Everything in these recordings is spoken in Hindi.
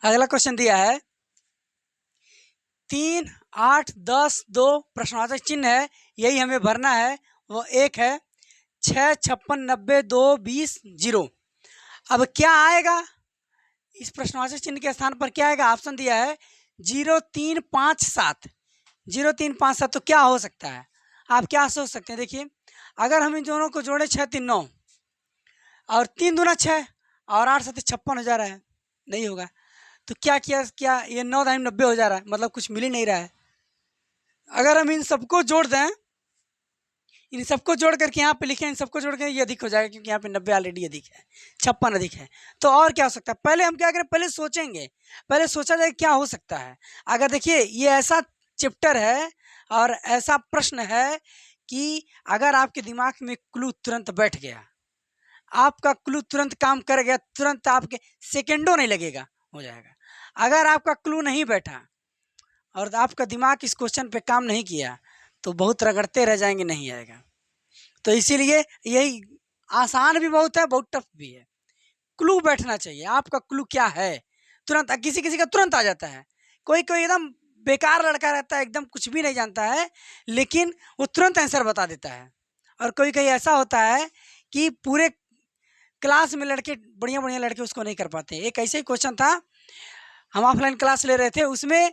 अगला क्वेश्चन दिया है 3, 8, 10, 2 प्रश्नवाचक चिन्ह है, यही हमें भरना है। वो एक है 6, 56, 90, 2, 20, 0। अब क्या आएगा इस प्रश्नवाचक चिन्ह के स्थान पर? क्या आएगा? ऑप्शन दिया है 0, 3, 5, 7। 0, 3, 5, 7 तो क्या हो सकता है? आप क्या सोच सकते हैं? देखिए, अगर हम इन दोनों को जोड़े 6, 3, 9 और 3 दूना 6 और 8 7 56 हो जा रहा है, नहीं होगा। तो क्या किया? क्या ये 9 दाई 90 हो जा रहा है, मतलब कुछ मिल ही नहीं रहा है। अगर हम इन सबको जोड़ दें, इन सबको जोड़ करके यहाँ पे लिखें, इन सबको जोड़ कर ये अधिक हो जाएगा, क्योंकि यहाँ पे 90 ऑलरेडी अधिक है, 56 अधिक है। तो और क्या हो सकता है? पहले हम क्या करें? पहले सोचेंगे, पहले सोचा जाए क्या हो सकता है। अगर देखिए ये ऐसा चैप्टर है और ऐसा प्रश्न है कि अगर आपके दिमाग में क्लू तुरंत बैठ गया, आपका क्लू तुरंत काम कर गया, तुरंत आपके सेकेंडों नहीं लगेगा, हो जाएगा। अगर आपका क्लू नहीं बैठा और आपका दिमाग इस क्वेश्चन पे काम नहीं किया तो बहुत रगड़ते रह जाएंगे, नहीं आएगा। तो इसीलिए यही आसान भी बहुत है, बहुत टफ भी है। क्लू बैठना चाहिए। आपका क्लू क्या है? तुरंत किसी किसी का तुरंत आ जाता है, कोई कोई एकदम बेकार लड़का रहता है, एकदम कुछ भी नहीं जानता है, लेकिन वो तुरंत आंसर बता देता है। और कोई कोई ऐसा होता है कि पूरे क्लास में लड़के, बढ़िया बढ़िया लड़के उसको नहीं कर पाते। एक ऐसे ही क्वेश्चन था, हम ऑफलाइन क्लास ले रहे थे, उसमें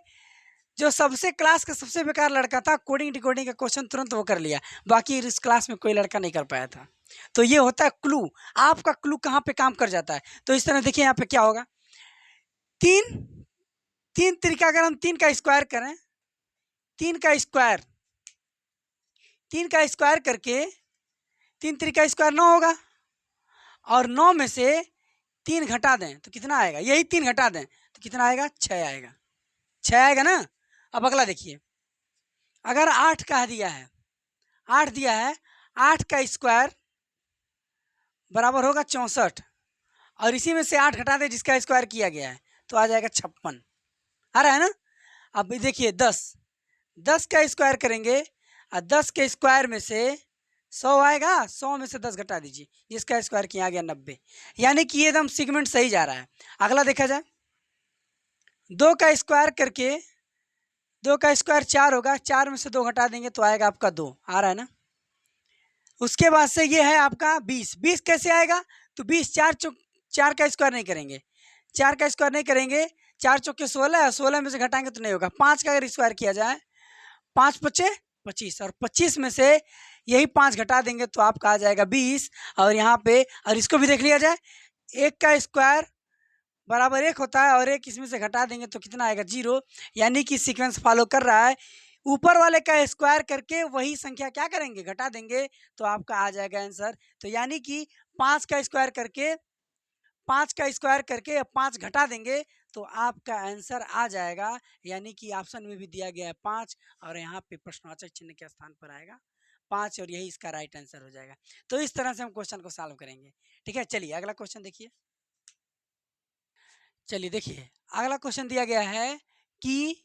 जो सबसे क्लास का सबसे बेकार लड़का था, कोडिंग डिकोडिंग का क्वेश्चन तुरंत वो कर लिया, बाकी इस क्लास में कोई लड़का नहीं कर पाया था। तो ये होता है क्लू, आपका क्लू कहाँ पे काम कर जाता है। तो इस तरह देखिए यहाँ पे क्या होगा, तीन तीन तरीका, अगर हम 3 का स्क्वायर करें, 3 का स्क्वायर, 3 का स्क्वायर करके 3 तरीका स्क्वायर 9 होगा, और 9 में से 3 घटा दें तो कितना आएगा? यही 3 घटा दें तो कितना आएगा? 6 आएगा। 6 आएगा ना। अब अगला देखिए, अगर 8 का दिया है, 8 दिया है, 8 का स्क्वायर बराबर होगा 64, और इसी में से 8 घटा दे जिसका स्क्वायर किया गया है तो आ जाएगा 56। आ रहा है ना। अब देखिए 10 का स्क्वायर करेंगे और 10 के स्क्वायर में से 100 आएगा, 100 में से 10 घटा दीजिए, जिसका स्क्वायर किया आ गया 90। यानी कि ये एकदम सीगमेंट सही जा रहा है। अगला देखा जाए, 2 का स्क्वायर करके, 2 का स्क्वायर 4 होगा, 4 में से 2 घटा देंगे तो आएगा आपका 2। आ रहा है ना। उसके बाद से ये है आपका 20। 20 कैसे आएगा? तो 20 4 का स्क्वायर नहीं करेंगे, 4 का स्क्वायर नहीं करेंगे, 4 चौके 16, 16 में से घटाएंगे तो नहीं होगा। 5 का अगर स्क्वायर किया जाए, 5 पचे 25, और 25 में से यही 5 घटा देंगे तो आपका आ जाएगा 20। और यहाँ पे, और इसको भी देख लिया जाए, 1 का स्क्वायर बराबर 1 होता है, और 1 इसमें से घटा देंगे तो कितना आएगा? 0। यानी कि सीक्वेंस फॉलो कर रहा है। ऊपर वाले का स्क्वायर करके वही संख्या क्या करेंगे? घटा देंगे तो आपका आ जाएगा आंसर। तो यानी कि 5 का स्क्वायर करके, 5 का स्क्वायर करके 5 घटा देंगे तो आपका आंसर आ जाएगा। यानी कि ऑप्शन में भी दिया गया है 5, और यहाँ पे प्रश्नवाचक चिन्ह के स्थान पर आएगा 5, और यही इसका राइट आंसर हो जाएगा। तो इस तरह से हम क्वेश्चन को सॉल्व करेंगे। ठीक है, चलिए अगला क्वेश्चन देखिए। चलिए देखिए, अगला क्वेश्चन दिया गया है कि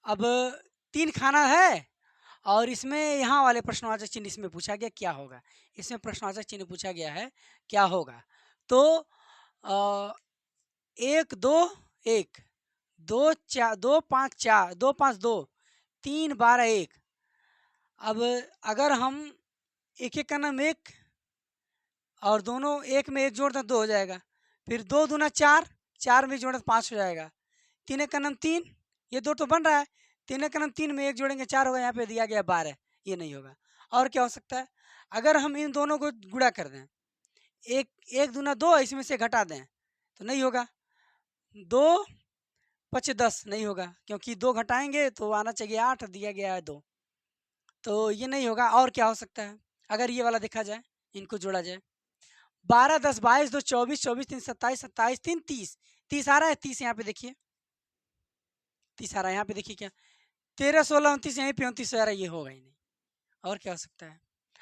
अब 3 खाना है, और इसमें यहाँ वाले प्रश्नवाचक चिन्ह इसमें पूछा गया क्या होगा। इसमें प्रश्नवाचक चिन्ह पूछा गया है क्या होगा। तो 1 2 1 2 4 2 5 4 2 5 2 3 12 1। अब अगर हम एक एक का नाम 1 और दोनों एक में 1 जोड़ दें 2 हो जाएगा, फिर 2 दूना 4, 4 में जोड़े 5 हो जाएगा, 3 एक का नाम 3, ये 2 तो बन रहा है, 3 एक का नाम 3 में 1 जोड़ेंगे 4 होगा, यहाँ पे दिया गया 12, ये नहीं होगा। और क्या हो सकता है? अगर हम इन दोनों को गुणा कर दें, 1 दूना 2, इसमें से घटा दें तो नहीं होगा, 2 5 10 नहीं होगा, क्योंकि 2 घटाएंगे तो आना चाहिए 8, दिया गया है 2, तो ये नहीं होगा। और क्या हो सकता है? अगर ये वाला देखा जाए, इनको जोड़ा जाए, 12 10 22 2 24 24 3 27 27 3 30, 30 आ रहा है, 30 यहाँ पे देखिए, 30 आ रहा है यहाँ पे देखिए, क्या 13 16 29, यहीं पे 29 आ रहा है, ये होगा ही नहीं। और क्या हो सकता है?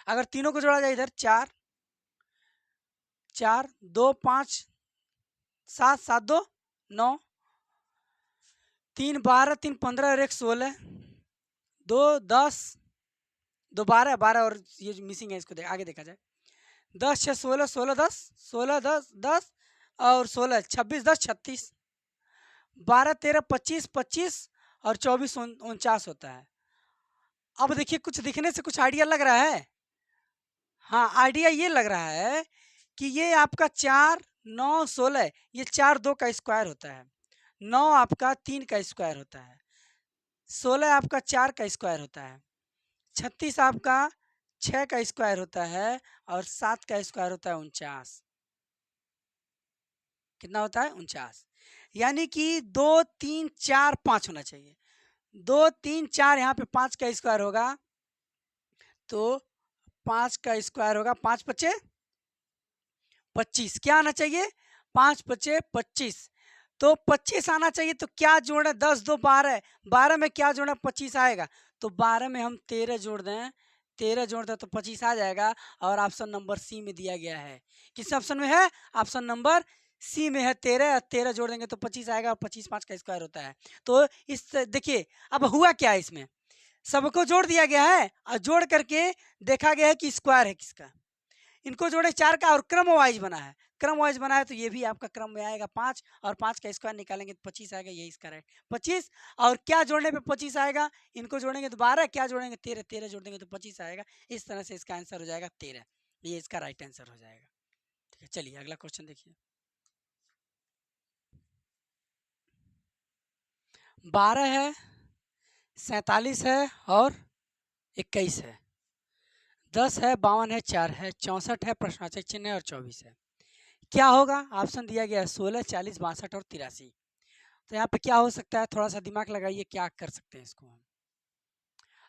अगर तीनों को जोड़ा जाए, इधर 4 4 2 5 7 7 2 9, 3 12 3 15 और 1 16, 2 10 2 12 12, और ये मिसिंग है, इसको आगे देखा जाए, 10 6 16 16 10 16 10 10 और 16 26 10 36, 12 13 25 25 और 24 49 होता है। अब देखिए कुछ दिखने से कुछ आइडिया लग रहा है। हाँ, आइडिया ये लग रहा है कि ये आपका 4 9 16 ये 4 2 का स्क्वायर होता है। 9 आपका 3 का स्क्वायर होता है। 16 आपका 4 का स्क्वायर होता है। 36 आपका 6 का स्क्वायर होता है और 7 का स्क्वायर होता है 49। कितना होता है? 49। यानी कि 2 3 4 5 होना चाहिए। 2 3 4 यहाँ पे 5 का स्क्वायर होगा तो 5 का स्क्वायर होगा 5 पचे 25। क्या आना चाहिए? 5 पचे 25। तो 25 आना चाहिए तो क्या जोड़े? 10 2 12। 12 में क्या जोड़े? 25 आएगा। तो 12 में हम 13 जोड़ दें, 13 जोड़ दें तो 25 आ जाएगा। और ऑप्शन नंबर सी में दिया गया है। किस ऑप्शन में है? ऑप्शन नंबर सी में है 13। 13 जोड़ देंगे तो 25 आएगा और 25 5 का स्क्वायर होता है। तो इस देखिए अब हुआ क्या है, इसमें सबको जोड़ दिया गया है और जोड़ करके देखा गया है कि स्क्वायर है किसका। इनको जोड़े 4 का और क्रम वाइज बना है। क्रम वाइज बना है तो ये भी आपका क्रम में आएगा 5 और 5 का स्क्वायर निकालेंगे तो 25 आएगा। यही इसका राइट 25। और क्या जोड़ने पे 25 आएगा? इनको जोड़ेंगे तो 12, क्या जोड़ेंगे 13, 13 जोड़ देंगे तो 25 आएगा। इस तरह से इसका आंसर हो जाएगा 13। ये इसका राइट आंसर हो जाएगा। ठीक है, चलिए अगला क्वेश्चन देखिए। 12 है, 47 है और 21 है, 10 है, 52 है, 4 है, 64 है, प्रश्नवाचक चिन्ह है और 24 है। क्या होगा? ऑप्शन दिया गया है 16, 40, 62 और 83। तो यहाँ पे क्या हो सकता है? थोड़ा सा दिमाग लगाइए, क्या कर सकते हैं इसको हम।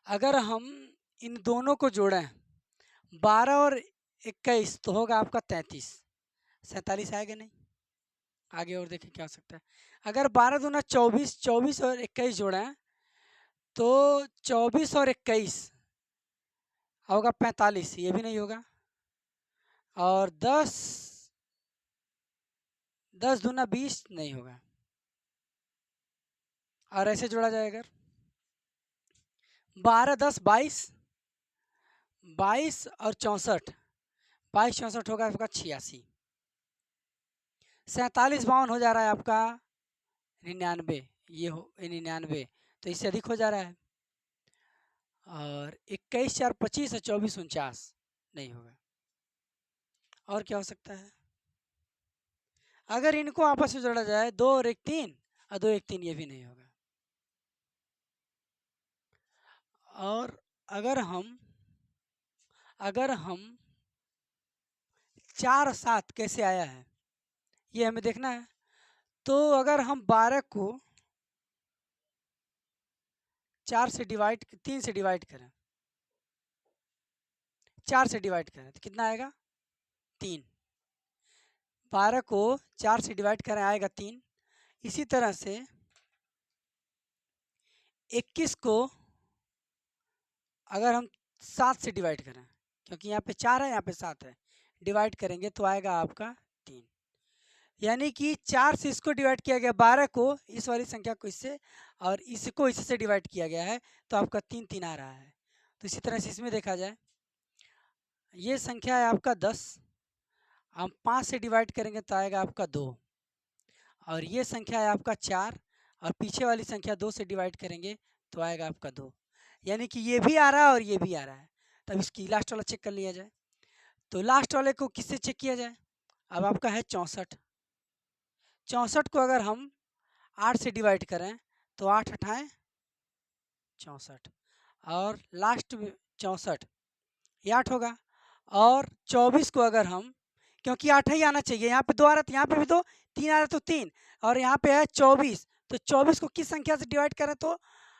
अगर हम इन दोनों को जोड़ें 12 और 21 तो होगा आपका 33। 47 आएगा नहीं। आगे और देखें क्या हो सकता है। अगर 12 दूना 24, 24 और 21 जोड़ें तो 24 और 21 होगा 45, ये भी नहीं होगा। और 10 दूना 20 नहीं होगा। और ऐसे जोड़ा जाए अगर 12 10 22, 22 और 64, 22 64 होगा आपका 86। 47 52 हो जा रहा है आपका 99, ये हो 99, तो इससे अधिक हो जा रहा है। और 21 4 25 और 24 49 नहीं होगा। और क्या हो सकता है? अगर इनको आपस में जोड़ा जाए 2 और 1 3 और 2 1 3, ये भी नहीं होगा। और अगर हम 4 और 7 कैसे आया है ये हमें देखना है। तो अगर हम 12 को 4 से डिवाइड 3 से डिवाइड करें, 4 से डिवाइड करें तो कितना आएगा? 3। 12 को 4 से डिवाइड करें आएगा 3। इसी तरह से 21 को अगर हम 7 से डिवाइड करें, क्योंकि यहाँ पे 4 है यहाँ पे 7 है, डिवाइड करेंगे तो आएगा आपका 3। यानी कि 4 से इसको डिवाइड किया गया, 12 को इस वाली संख्या को इससे और इसको इससे डिवाइड किया गया है तो आपका 3 3 आ रहा है। तो इसी तरह से इसमें देखा जाए ये संख्या है आपका 10, हम 5 से डिवाइड करेंगे तो आएगा आपका 2। और ये संख्या है आपका 4 और पीछे वाली संख्या 2 से डिवाइड करेंगे तो आएगा आपका 2। यानी कि ये भी आ रहा है और ये भी आ रहा है। तब इसकी लास्ट वाला चेक कर लिया जाए। तो लास्ट वाले को किससे चेक किया जाए? अब आपका है 64। 64 को अगर हम 8 से डिवाइड करें तो 8 8 64 और लास्ट में 64 ये 8 होगा। और 24 को अगर हम, क्योंकि 8 ही आना चाहिए, यहाँ पे 2 आ रहा था, यहाँ पे भी 2, 3 आ रहा तो 3 और यहाँ पे है 24, तो 24 को किस संख्या से डिवाइड करें तो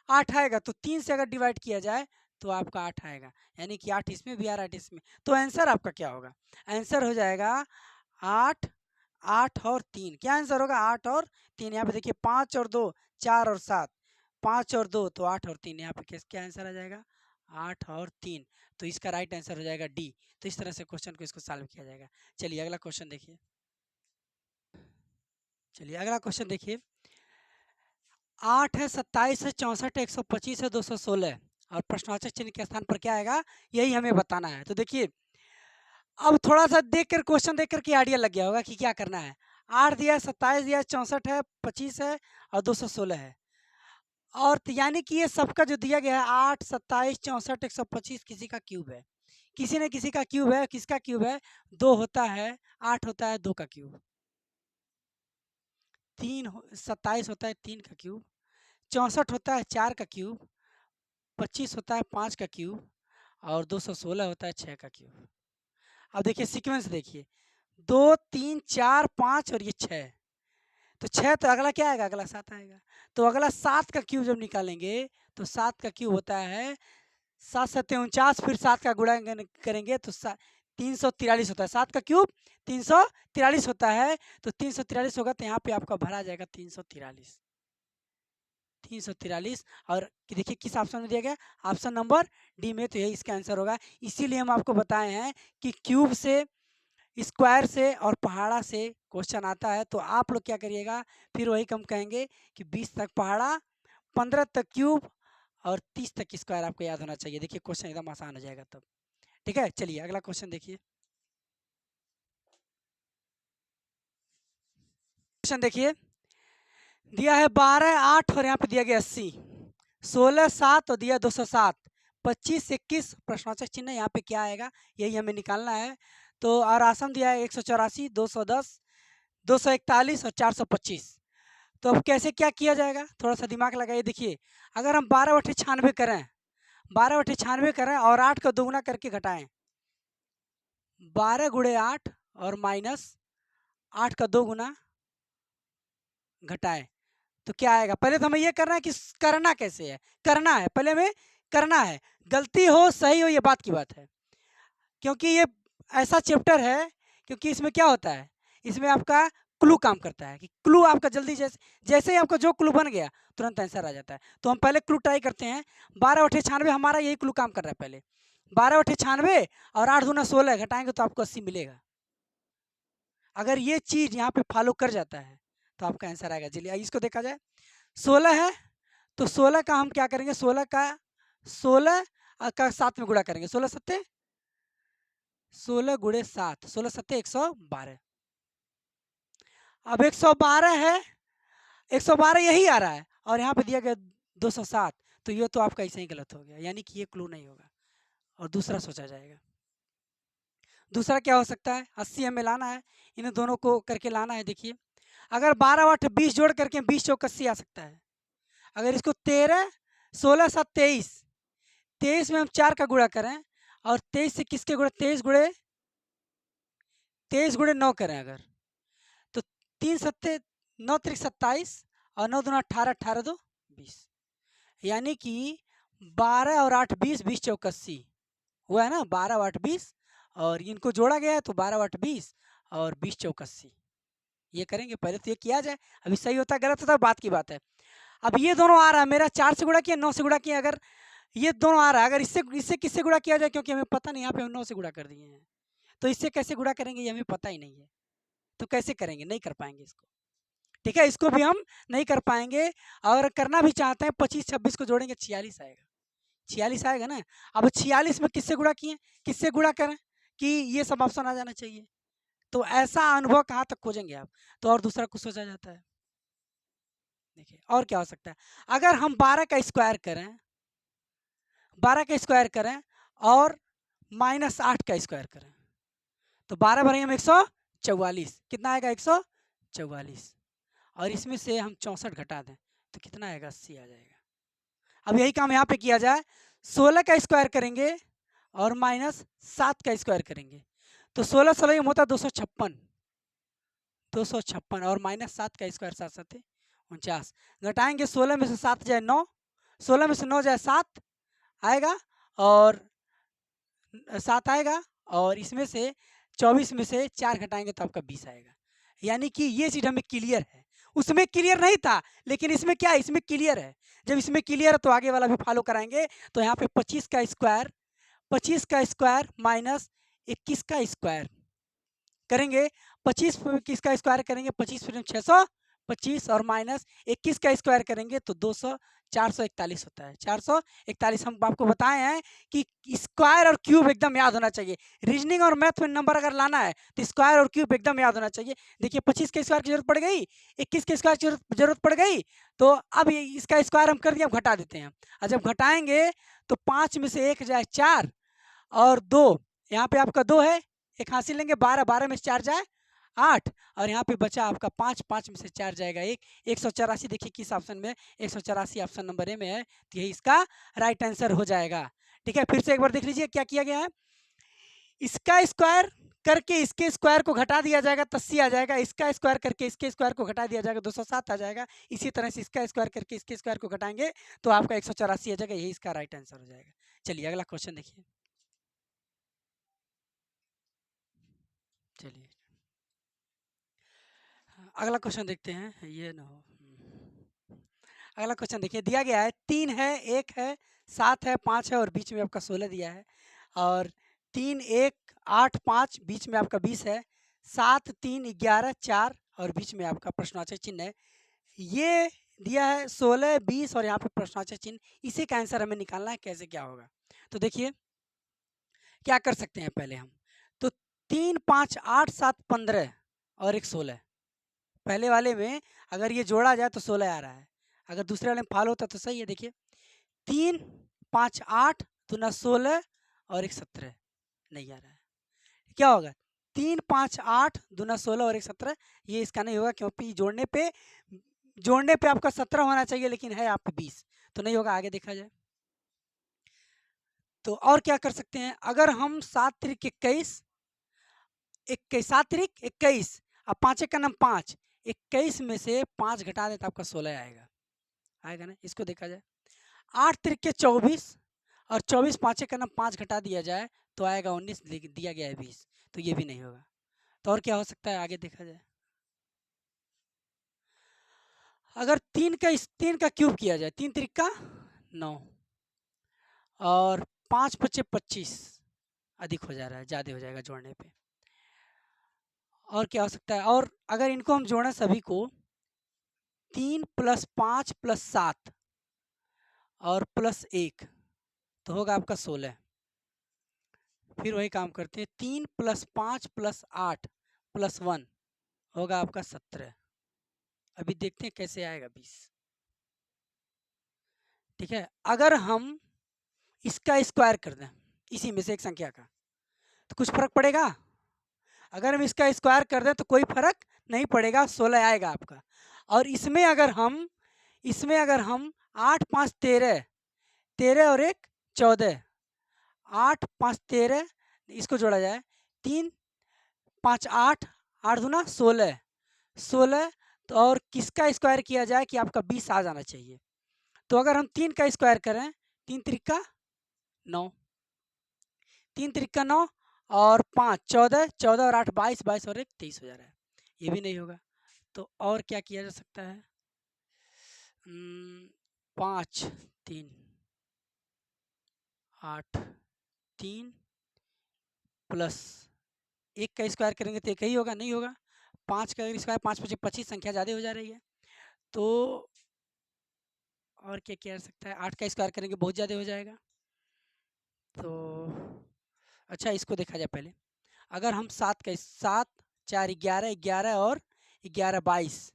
8 आएगा। तो 3 से अगर डिवाइड किया जाए तो आपका 8 आएगा। यानी कि 8 इसमें भी आ रहा है 8 इसमें। तो आंसर आपका क्या होगा? आंसर हो जाएगा 8 8 और 3। क्या आंसर होगा? 8 और 3। यहाँ पे देखिए 5 और 2 4 और 7, 5 और 2 तो 8 और 3। यहाँ पे क्या आंसर आ जाएगा? 8 और 3। तो इसका राइट आंसर हो जाएगा डी। तो इस तरह से क्वेश्चन को इसको सॉल्व किया जाएगा। चलिए अगला क्वेश्चन देखिए। चलिए अगला क्वेश्चन देखिए। 8 है, 27 है, 64 है, 125 है, 216 और प्रश्नवाचक चिन्ह के स्थान पर क्या आएगा यही हमें बताना है। तो देखिए अब थोड़ा सा देख कर क्वेश्चन देख कर के आइडिया लग गया होगा कि क्या करना है। 8 दिया है, 27 दिया है, 64 है, 25 है और 216 है। और यानी कि ये सबका जो दिया गया है 8, 27, 64, 125 किसी का क्यूब है। किसी न किसी का क्यूब है। किसका क्यूब है? 2 होता है, 8 होता है 2 का क्यूब, 27 होता है 3 का क्यूब, 64 होता है 4 का क्यूब, 25 होता है 5 का क्यूब और 216 होता है 6 का क्यूब। अब देखिए सीक्वेंस देखिए, 2, 3, 4, 5 और ये 6। तो 6 तो अगला क्या आएगा? अगला 7 आएगा। तो अगला 7 का क्यूब जब निकालेंगे तो 7 का क्यूब होता है 7 सत्ते 49, फिर 7 का गुणा करेंगे तो 343 होता है। 7 का क्यूब 343 होता है। तो 343 होगा तो यहाँ पे आपका भरा जाएगा 343, 343। और देखिए किस ऑप्शन में दिया गया? ऑप्शन नंबर डी में। तो यही इसका आंसर होगा। इसीलिए हम आपको बताए हैं कि क्यूब से, स्क्वायर से और पहाड़ा से क्वेश्चन आता है। तो आप लोग क्या करिएगा, फिर वही कम कहेंगे कि 20 तक पहाड़ा, 15 तक क्यूब और 30 तक स्क्वायर आपको याद होना चाहिए। देखिए क्वेश्चन एकदम आसान हो जाएगा तब। ठीक है, चलिए अगला क्वेश्चन देखिए। क्वेश्चन देखिए, दिया है 12, 8 और यहाँ पे दिया गया 80, 16, 7 और दिया 207, 25, 21 प्रश्नवाचक चिन्ह। यहाँ पे क्या आएगा यही हमें निकालना है। तो और आसम दिया है 184, 210, 241 और 425। तो अब कैसे क्या किया जाएगा, थोड़ा सा दिमाग लगाइए। देखिए अगर हम 12 बटे 96 करें, 12 बटे 96 करें और 8 का दोगुना करके घटाएं, 12 गुणे 8 और माइनस 8 का 2 गुना घटाएं तो क्या आएगा। पहले तो हमें ये करना है कि करना कैसे है, करना है पहले हमें करना है। गलती हो सही हो ये बात की बात है, क्योंकि ये ऐसा चैप्टर है, क्योंकि इसमें क्या होता है, इसमें आपका क्लू काम करता है कि क्लू आपका जल्दी जैसे जैसे ही आपका जो क्लू बन गया तुरंत आंसर आ जाता है। तो हम पहले क्लू ट्राई करते हैं। 12 बटे 96 हमारा यही क्लू काम कर रहा है। पहले 12 बटे 96 और 8 दूना 16 घटाएंगे तो आपको 80 मिलेगा। अगर ये चीज़ यहाँ पे फॉलो कर जाता है तो आपका आंसर आएगा। चलिए इसको देखा जाए। 16 है तो 16 का हम क्या करेंगे, 16 का 16 का 7 में गुणा करेंगे। 16 सत्ते 16 गुणे 7, 16 सत्ते 112। अब 112 है, 112 यही आ रहा है और यहाँ पे दिया गया 207। तो ये तो आपका ऐसे ही गलत हो गया, यानी कि ये क्लू नहीं होगा और दूसरा सोचा जाएगा। दूसरा क्या हो सकता है, 80 हमें लाना है, इन दोनों को करके लाना है। देखिए अगर 12 8 20 जोड़ करके 20 चौक 80 आ सकता है। अगर इसको 13, 16 7 23, 23 में हम 4 का गुणा करें और 23 से किसके गुणे, 23 गुणे 9 करें अगर, तो 3 सत्ते 9 त्रिक 27 और 9 दूना 18, 18 दो 20, यानी कि 12 और 8 20, 20 चौक 80 हुआ है ना। 12 8 20 और इनको जोड़ा गया है तो 12 8 20 और 20 चौक 80। ये करेंगे पहले तो ये किया जाए, अभी सही होता गलत होता बात की बात है। अब ये दोनों आ रहा है मेरा 4 से गुणा किया, 9 से गुणा किया। अगर ये दोनों आ रहा है, अगर इससे इससे किससे गुणा किया जाए, क्योंकि हमें पता नहीं, यहाँ पे हम 9 से गुणा कर दिए हैं, तो इससे कैसे गुणा करेंगे ये हमें पता ही नहीं है। तो कैसे करेंगे, नहीं कर पाएंगे इसको। ठीक है, इसको भी हम नहीं कर पाएंगे। और करना भी चाहते हैं 25 26 को जोड़ेंगे 46 आएगा, 46 आएगा ना। अब 46 में किससे गुणा किए, किससे गुणा करें कि ये सब ऑप्शन आ जाना चाहिए। तो ऐसा अनुभव कहाँ तक खोजेंगे आप। तो और दूसरा कुछ सोचा जाता है। देखिए और क्या हो सकता है, अगर हम 12 का स्क्वायर करें, 12 का स्क्वायर करें और माइनस 8 का स्क्वायर करें तो 12 भरेंगे हम 144, कितना आएगा 144। और इसमें से हम 64 घटा दें तो कितना आएगा, 80 आ जाएगा। अब यही काम यहाँ पे किया जाए, 16 का स्क्वायर करेंगे और माइनस 7 का स्क्वायर करेंगे तो 16 16 होता है 256, 256 और माइनस 7 का स्क्वायर 7 7 49। घटाएंगे 16 में से 7 जाए 9, 16 में से 9 जाए 7 आएगा और 7 आएगा और इसमें से 24 में से 4 घटाएंगे तो आपका 20 आएगा। यानी कि ये चीज़ हमें क्लियर है, उसमें क्लियर नहीं था लेकिन इसमें क्या है, इसमें क्लियर है। जब इसमें क्लियर है तो आगे वाला भी फॉलो कराएंगे। तो यहाँ पे 25 का स्क्वायर, 25 का स्क्वायर माइनस 21 का स्क्वायर करेंगे। 25 किसका स्क्वायर करेंगे, 25 फिर 600 25 और माइनस 21 का स्क्वायर करेंगे तो 200 441 होता है। 441 हम आपको बताए हैं कि स्क्वायर और क्यूब एकदम याद होना चाहिए। रीजनिंग और मैथ में नंबर अगर लाना है तो स्क्वायर और क्यूब एकदम याद होना चाहिए। देखिए 25 के स्क्वायर की जरूरत पड़ गई, 21 के स्क्वायर की जरूरत पड़ गई, तो अब इसका स्क्वायर हम कर दिए, अब घटा देते हैं। और जब घटाएंगे तो 5 में से 1 जाए 4 और 2, यहाँ पे आपका 2 है, एक हासिल लेंगे, 12, 12 में से 4 जाए 8 और यहाँ पे बचा आपका 5, 5 में से 4 जाएगा 1, 184। देखिए किस ऑप्शन में, 184 ऑप्शन नंबर ए में है, तो यही इसका राइट आंसर हो जाएगा। ठीक है, फिर से एक बार देख लीजिए क्या किया गया है। इसका स्क्वायर करके इसके स्क्वायर को घटा दिया जाएगा, 80 आ जाएगा। इसका स्क्वायर करके इसके स्क्वायर को घटा दिया जाएगा, 207 आ जाएगा। इसी तरह से इसका स्क्वायर करके इसके स्क्वायर को घटाएंगे तो आपका 184 आ जाएगा, यही इसका राइट आंसर हो जाएगा। चलिए अगला क्वेश्चन देखिए। चलिए अगला क्वेश्चन देखते हैं, ये ना हो। अगला क्वेश्चन देखिए, दिया गया है 3 है, 1 है, 7 है, 5 है और बीच में आपका 16 दिया है। और 3, 1, 8, 5 बीच में आपका 20 है। 7, 3, 11, 4 और बीच में आपका प्रश्नवाचक चिन्ह है। ये दिया है 16, 20 और यहाँ पे प्रश्नवाचक चिन्ह। इसी का आंसर हमें निकालना है, कैसे क्या होगा। तो देखिए क्या कर सकते हैं पहले हम, तो 3, 5, 8, 7, 15 और एक 16। पहले वाले में अगर ये जोड़ा जाए तो 16 आ रहा है, अगर दूसरे वाले में फाल होता तो सही है। देखिए 3, 5, 8 दूना 16 और एक 17 नहीं आ रहा है, क्या होगा 3, 5, 8 दूना 16 और एक 17, ये इसका नहीं होगा क्योंकि जोड़ने पे आपका 17 होना चाहिए, लेकिन है आप 20, तो नहीं होगा। आगे देखा जाए तो और क्या कर सकते हैं, अगर हम 7 त्रिक 21, 7 त्रिक 21 अब 5 का नाम 5, 21 में से 5 घटा दे तो आपका 16 आएगा, आएगा ना। इसको देखा जाए 8 त्रिक 24 और 24 5 का नाम 5 घटा दिया जाए तो आएगा 19, दिया गया है 20, तो ये भी नहीं होगा। तो और क्या हो सकता है, आगे देखा जाए। अगर 3 का क्यूब किया जाए, 3 त्रिक का 9 और 5 पचे 25, अधिक हो जा रहा है, ज़्यादा हो जाएगा जोड़ने पे। और क्या हो सकता है, और अगर इनको हम जोड़ें सभी को, 3 + 5 + 7 और +1 तो होगा आपका 16। फिर वही काम करते हैं, 3 + 5 + 8 + 1 होगा आपका 17। अभी देखते हैं कैसे आएगा 20। ठीक है, अगर हम इसका स्क्वायर कर दें इसी में से एक संख्या का तो कुछ फर्क पड़ेगा। अगर हम इसका स्क्वायर कर दें तो कोई फर्क नहीं पड़ेगा, 16 आएगा आपका। और इसमें अगर हम 8, 5, 13, 13 और एक 14, 8, 5, 13 इसको जोड़ा जाए, 3, 5, 8, 8 दूना 16, 16 तो और किसका स्क्वायर किया जाए कि आपका 20 आ जाना चाहिए। तो अगर हम 3 का स्क्वायर करें, 3 त्रिका 9, 3 त्रिका 9 और 5 14, 14 और 8 22, 22 और एक 23 हो जा रहा है, ये भी नहीं होगा। तो और क्या किया जा सकता है, 5, 3, 8, 3 प्लस 1 का स्क्वायर करेंगे तो एक ही होगा, नहीं होगा। 5 का स्क्वायर 5 5 25, संख्या ज़्यादा हो जा रही है। तो और क्या किया जा सकता है, 8 का स्क्वायर करेंगे बहुत ज़्यादा हो जाएगा। तो अच्छा इसको देखा जाए पहले, अगर हम 7 4 11, 11 और 11 22,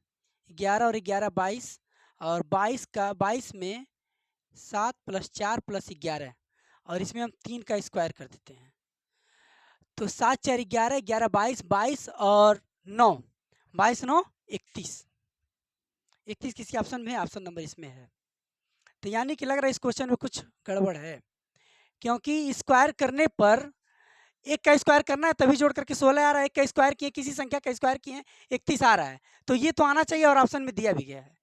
11 और 11 22 और 22 में 7 + 4 + 11 और इसमें हम 3 का स्क्वायर कर देते हैं, तो 7 4 11, 11 22, 22 और 9, 22 9 31, 31 किसी ऑप्शन में है, ऑप्शन नंबर इसमें है। तो यानी कि लग रहा है इस क्वेश्चन में कुछ गड़बड़ है, क्योंकि स्क्वायर करने पर 1 का स्क्वायर करना है तभी जोड़ करके 16 आ रहा है, 1 का स्क्वायर किए किसी संख्या का स्क्वायर किए 31 आ रहा है, तो ये तो आना चाहिए और ऑप्शन में दिया भी गया है।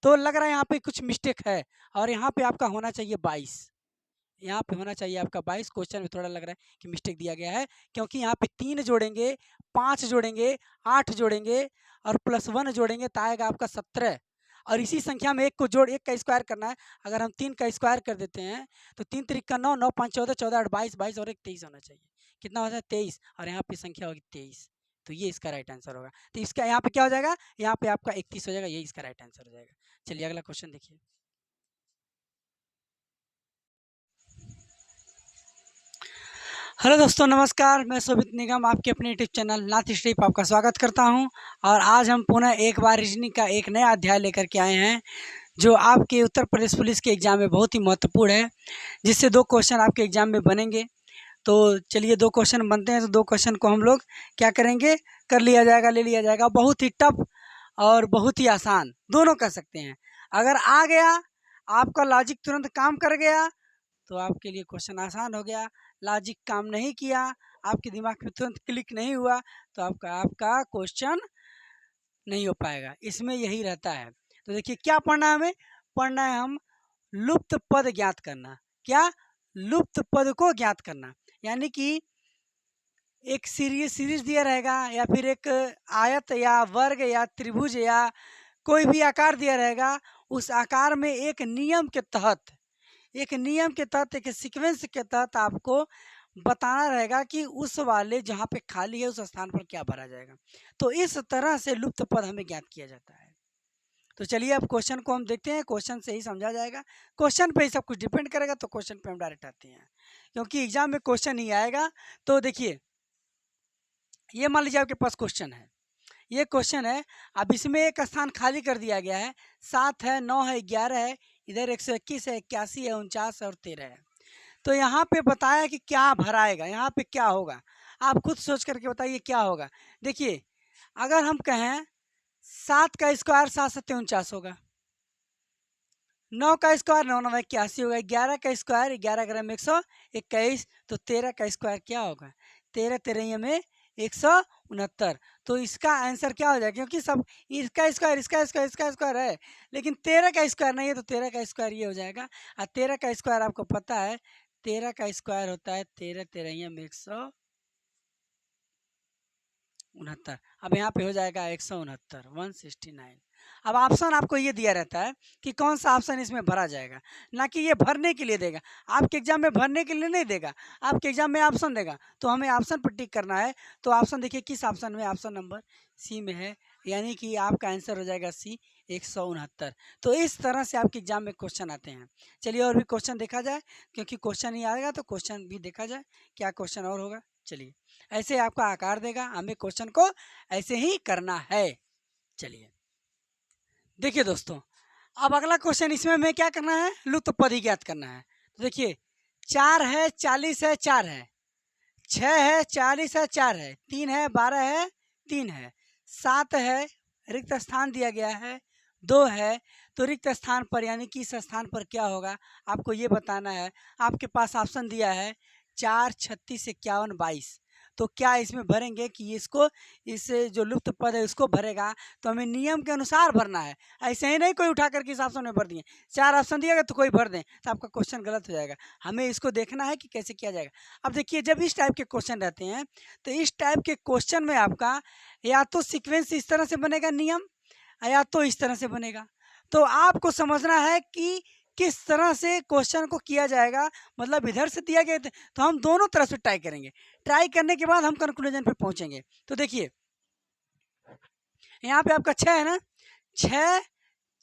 तो लग रहा है यहाँ पे कुछ मिस्टेक है और यहाँ पे आपका होना चाहिए 22, यहाँ पे होना चाहिए आपका 22। क्वेश्चन में थोड़ा लग रहा है कि मिस्टेक दिया गया है, क्योंकि यहाँ पे 3 जोड़ेंगे, 5 जोड़ेंगे, 8 जोड़ेंगे और +1 जोड़ेंगे तो आएगा आपका 17। और इसी संख्या में 1 को जोड़ 1 का स्क्वायर करना है, अगर हम 3 का स्क्वायर कर देते हैं तो 3 त्रिक 9, 9 5 14, 14 8 22, 22 और एक 23 होना चाहिए। कितना होता है 23, और यहाँ पे संख्या होगी 23, तो ये इसका राइट आंसर होगा। तो इसका यहाँ पे क्या हो जाएगा, यहाँ पे आपका 31 हो जाएगा, ये इसका राइट आंसर हो जाएगा। चलिए अगला क्वेश्चन देखिए। हेलो दोस्तों, नमस्कार। मैं शोभित निगम आपके अपने यूट्यूब चैनल नाथ स्ट्रीप आपका स्वागत करता हूं। और आज हम पुनः एक बार रीजनिंग का एक नया अध्याय लेकर के आए हैं, जो आपके उत्तर प्रदेश पुलिस के एग्जाम में बहुत ही महत्वपूर्ण है, जिससे 2 क्वेश्चन आपके एग्जाम में बनेंगे। तो चलिए 2 क्वेश्चन बनते हैं, तो 2 क्वेश्चन को हम लोग क्या करेंगे, कर लिया जाएगा, ले लिया जाएगा। बहुत ही टफ और बहुत ही आसान दोनों कर सकते हैं। अगर आ गया, आपका लॉजिक तुरंत काम कर गया, तो आपके लिए क्वेश्चन आसान हो गया। लॉजिक काम नहीं किया, आपके दिमाग में तुरंत क्लिक नहीं हुआ, तो आपका क्वेश्चन नहीं हो पाएगा। इसमें यही रहता है। तो देखिए क्या पढ़ना है हमें, पढ़ना है हम लुप्त पद ज्ञात करना। क्या? लुप्त पद को ज्ञात करना। यानी कि एक सीरीज दिया रहेगा, या फिर एक आयत या वर्ग या त्रिभुज या कोई भी आकार दिया रहेगा। उस आकार में एक नियम के तहत, एक सीक्वेंस के तहत आपको बताना रहेगा कि उस वाले जहाँ पे खाली है उस स्थान पर क्या भरा जाएगा। तो इस तरह से लुप्त पद हमें ज्ञात किया जाता है। तो चलिए अब क्वेश्चन को हम देखते हैं, क्वेश्चन से ही समझा जाएगा। क्वेश्चन पे ही सब कुछ डिपेंड करेगा, तो क्वेश्चन पे हम डायरेक्ट आते हैं, क्योंकि एग्जाम में क्वेश्चन ही आएगा। तो देखिए, ये मान लीजिए आपके पास क्वेश्चन है, ये क्वेश्चन है। अब इसमें एक स्थान खाली कर दिया गया है, 7 है, 9 है, 11 है, इधर 121 है, 81 है, 49 और 13 है। तो यहाँ पे बताया कि क्या भराएगा, यहाँ पे क्या होगा, आप खुद सोच करके बताइए क्या होगा। देखिए, अगर हम कहें 7 का स्क्वायर 7 7 49 होगा, 9 का स्क्वायर 9 9 81 होगा, 11 का स्क्वायर 11 ग्राम 121, तो 13 का स्क्वायर क्या होगा, 13 13 में 169। तो इसका आंसर क्या हो जाएगा, क्योंकि सब इसका स्क्वायर है, लेकिन 13 का स्क्वायर नहीं है, तो 13 का स्क्वायर ये हो जाएगा। और 13 का स्क्वायर आपको पता है, 13 का स्क्वायर होता है 13 13 में 169। अब यहाँ पे हो जाएगा 169, 169। अब ऑप्शन आपको ये दिया रहता है कि कौन सा ऑप्शन इसमें भरा जाएगा, ना कि ये भरने के लिए देगा। आपके एग्जाम में भरने के लिए नहीं देगा, आपके एग्जाम में ऑप्शन देगा, तो हमें ऑप्शन पर टिक करना है। तो ऑप्शन देखिए किस ऑप्शन में, ऑप्शन नंबर सी में है, यानी कि आपका आंसर हो जाएगा सी, 169। तो इस तरह से आपके एग्जाम में क्वेश्चन आते हैं। चलिए और भी क्वेश्चन देखा जाए, क्योंकि क्वेश्चन ही आएगा तो क्वेश्चन भी देखा जाए, क्या क्वेश्चन और होगा। चलिए, ऐसे आपका आकार देगा, हमें क्वेश्चन को ऐसे ही करना है। चलिए देखिए दोस्तों, अब अगला क्वेश्चन, इसमें हमें क्या करना है, लुप्त पद ही ज्ञात करना है। तो देखिए, 4 है, 40 है, 4 है, 6 है, 40 है, 4 है, 3 है, 12 है, 3 है, 7 है, रिक्त स्थान दिया गया है, 2 है। तो रिक्त स्थान पर यानी कि इस स्थान पर क्या होगा, आपको ये बताना है। आपके पास ऑप्शन दिया है 4 36 51 22। तो क्या इसमें भरेंगे कि इसको, इस जो लुप्त पद है उसको भरेगा, तो हमें नियम के अनुसार भरना है। ऐसे ही नहीं कोई उठा करके इस ऑप्शन में भर दिए, 4 ऑप्शन दिया गया तो कोई भर दें, तो आपका क्वेश्चन गलत हो जाएगा। हमें इसको देखना है कि कैसे किया जाएगा। अब देखिए, जब इस टाइप के क्वेश्चन रहते हैं, तो इस टाइप के क्वेश्चन में आपका या तो सीक्वेंस इस तरह से बनेगा नियम, या तो इस तरह से बनेगा। तो आपको समझना है कि किस तरह से क्वेश्चन को किया जाएगा। मतलब इधर से दिया गया तो हम दोनों तरफ से ट्राई करेंगे, ट्राई करने के बाद हम कंक्लूजन पे पहुंचेंगे। तो देखिए, यहाँ पे आपका 6 है ना, 6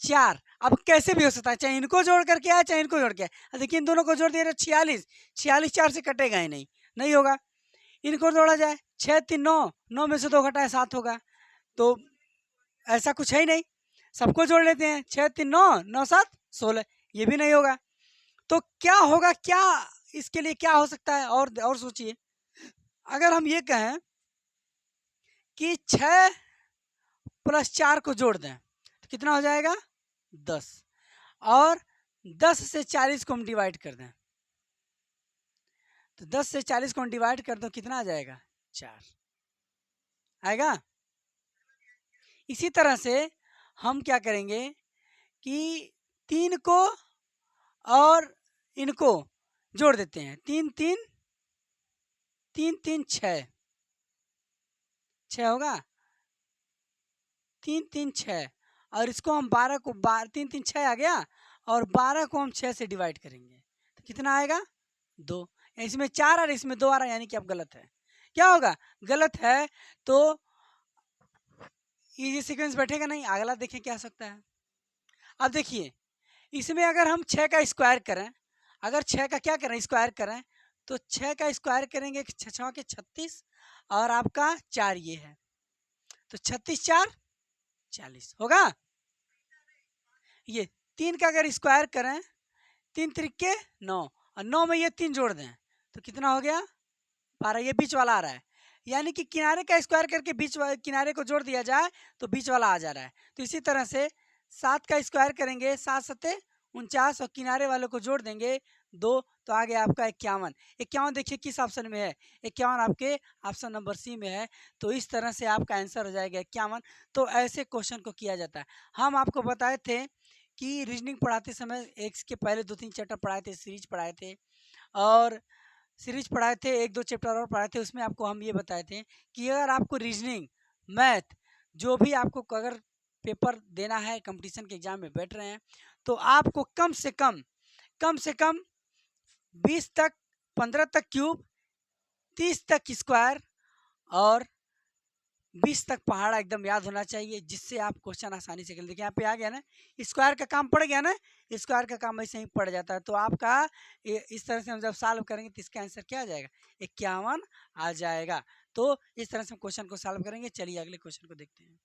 4। अब कैसे भी हो सकता है, चाहे इनको जोड़ करके आए चाहे इनको जोड़ के आए। देखिए, इन दोनों को जोड़ दिया 46, 46 4 से कटेगा ही नहीं, नहीं होगा। इनको जोड़ा जाए, 6 3 9, 9 में से 2 घटाए 7 होगा। तो ऐसा कुछ है ही नहीं, सबको जोड़ लेते हैं, 6 3 9, 9 7 16, ये भी नहीं होगा। तो क्या होगा, क्या इसके लिए क्या हो सकता है, और सोचिए। अगर हम ये कहें कि 6 + 4 को जोड़ दें, तो कितना हो जाएगा, 10। और 10 से 40 को हम डिवाइड कर दें, तो 10 से 40 को हम डिवाइड कर दो, कितना आ जाएगा, 4 आएगा। इसी तरह से हम क्या करेंगे कि 3 को और इनको जोड़ देते हैं, 3 3 3 3 6 6 होगा, 3 3 6। और इसको हम 12 को 3 3 6 आ गया, और 12 को हम 6 से डिवाइड करेंगे, तो कितना आएगा, 2। इसमें 4 और इसमें 2 आ रहा है, यानी कि अब गलत है। क्या होगा, गलत है। तो इजी सीक्वेंस बैठेगा नहीं। अगला देखें क्या हो सकता है। अब देखिए इसमें अगर हम 6 का स्क्वायर करें, अगर 6 का क्या करें स्क्वायर करें, तो 6 का स्क्वायर करेंगे 6 के 36 और आपका 4 ये है, तो 36 4 40 होगा। ये 3 का अगर स्क्वायर करें, 3 त्रिके 9 और 9 में ये 3 जोड़ दें तो कितना हो गया 12। ये बीच वाला आ रहा है, यानी कि किनारे का स्क्वायर करके बीच वाले किनारे को जोड़ दिया जाए तो बीच वाला आ जा रहा है। तो इसी तरह से 7 का स्क्वायर करेंगे 7 सत्ते 49 और किनारे वालों को जोड़ देंगे 2 तो आ गया आपका 51। 51 देखिए किस ऑप्शन में है, 51 आपके ऑप्शन नंबर सी में है। तो इस तरह से आपका आंसर हो जाएगा 51। तो ऐसे क्वेश्चन को किया जाता है। हम आपको बताए थे कि रीजनिंग पढ़ाते समय एक के पहले 2-3 चैप्टर पढ़ाए थे, सीरीज पढ़ाए थे और सीरीज पढ़ाए थे, 1-2 चैप्टर और पढ़ाए थे। उसमें आपको हम ये बताए थे कि अगर आपको रीजनिंग मैथ जो भी आपको अगर पेपर देना है, कंपटीशन के एग्जाम में बैठ रहे हैं, तो आपको कम से कम 20 तक 15 तक क्यूब, 30 तक स्क्वायर और 20 तक पहाड़ा एकदम याद होना चाहिए, जिससे आप क्वेश्चन आसानी से कर। देखिए यहाँ पे आ गया ना, स्क्वायर का काम पड़ गया ना, स्क्वायर का काम ऐसे ही पड़ जाता है। तो आपका इस तरह से हम जब सॉल्व करेंगे तो इसका आंसर क्या आ जाएगा 51 आ जाएगा। तो इस तरह से हम क्वेश्चन को सॉल्व करेंगे। चलिए अगले क्वेश्चन को देखते हैं।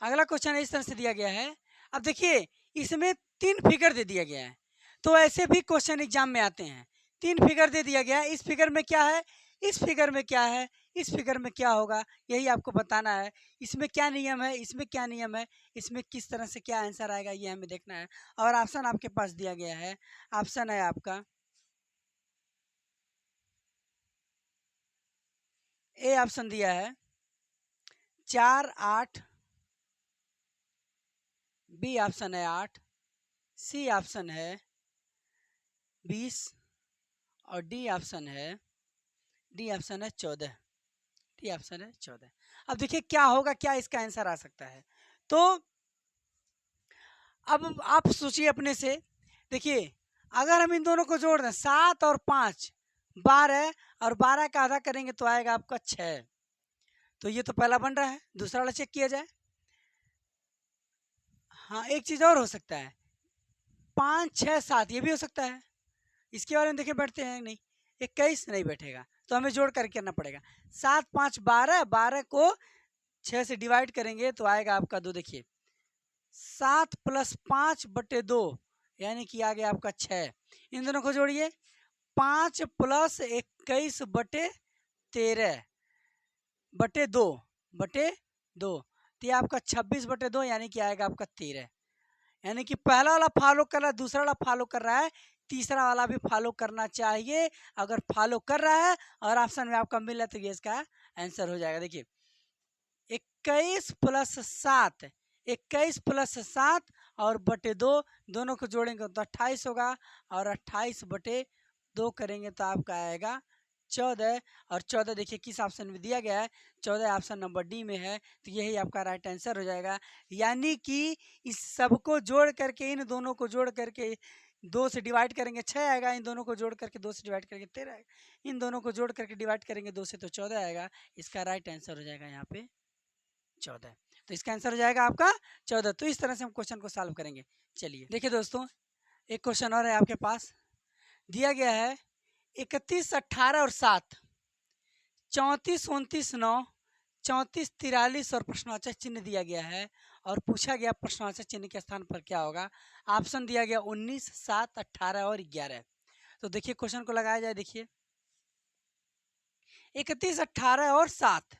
अगला क्वेश्चन इस तरह से दिया गया है। अब देखिए इसमें 3 फिगर दे दिया गया है, तो ऐसे भी क्वेश्चन एग्जाम में आते हैं। 3 फिगर दे दिया गया है, इस फिगर में क्या है, इस फिगर में क्या है, इस फिगर में क्या होगा, यही आपको बताना है। इसमें क्या नियम है, इसमें क्या नियम है, इसमें किस तरह से क्या आंसर आएगा, ये हमें देखना है। और ऑप्शन आपके पास दिया गया है। ऑप्शन है आपका ए, ऑप्शन दिया है 4 8, बी ऑप्शन है 8, सी ऑप्शन है 20 और डी ऑप्शन है 14। डी ऑप्शन है 14। अब देखिए क्या होगा, क्या इसका आंसर आ सकता है। तो अब आप सोचिए अपने से। देखिए अगर हम इन दोनों को जोड़ दें 7 और 5 12 और 12 का आधा करेंगे तो आएगा आपका 6। तो ये तो पहला बन रहा है। दूसरा वाला चेक किया जाए। हाँ एक चीज़ और हो सकता है, 5 6 7 ये भी हो सकता है। इसके बारे में देखिए बैठते हैं नहीं, 21 नहीं बैठेगा, तो हमें जोड़ करके करना पड़ेगा। 7 5 12, 12 को 6 से डिवाइड करेंगे तो आएगा आपका 2। देखिए 7 + 5 बटे 2 यानी कि आ गया आपका 6। इन दोनों को जोड़िए, 5 + 21 बटे 13 बटे 2 बटे 2, तो ये आपका 26 बटे 2 यानी कि आएगा आपका 13। यानी कि पहला वाला फॉलो कर रहा है, दूसरा वाला फॉलो कर रहा है, तीसरा वाला भी फॉलो करना चाहिए। अगर फॉलो कर रहा है और ऑप्शन में आपका मिल रहा है तो ये इसका आंसर हो जाएगा। देखिए 21 + 7, 21 + 7 और बटे 2 दोनों को जोड़ेंगे तो 28 होगा और 28 बटे 2 करेंगे तो आपका आएगा 14। और 14 देखिए किस ऑप्शन में दिया गया है, 14 ऑप्शन नंबर डी में है। तो यही आपका राइट आंसर हो जाएगा। यानी कि इस सबको जोड़ करके, इन दोनों को जोड़ करके 2 से डिवाइड करेंगे 6 आएगा, इन दोनों को जोड़ करके 2 से डिवाइड करेंगे 13 आएगा, इन दोनों को जोड़ करके डिवाइड करेंगे 2 से तो 14 आएगा। इसका राइट आंसर हो जाएगा यहाँ पे 14। तो इसका आंसर हो जाएगा आपका 14। तो इस तरह से हम क्वेश्चन को सॉल्व करेंगे। चलिए देखिए दोस्तों, एक क्वेश्चन और है आपके पास। दिया गया है 31 18 और 7, 34 29 9, 34 43 और प्रश्नवाचक चिन्ह दिया गया है। और पूछा गया प्रश्नवाचक चिन्ह के स्थान पर क्या होगा। ऑप्शन दिया गया 19 7 18 और 11। तो देखिए क्वेश्चन को लगाया जाए। देखिए 31 18 और 7,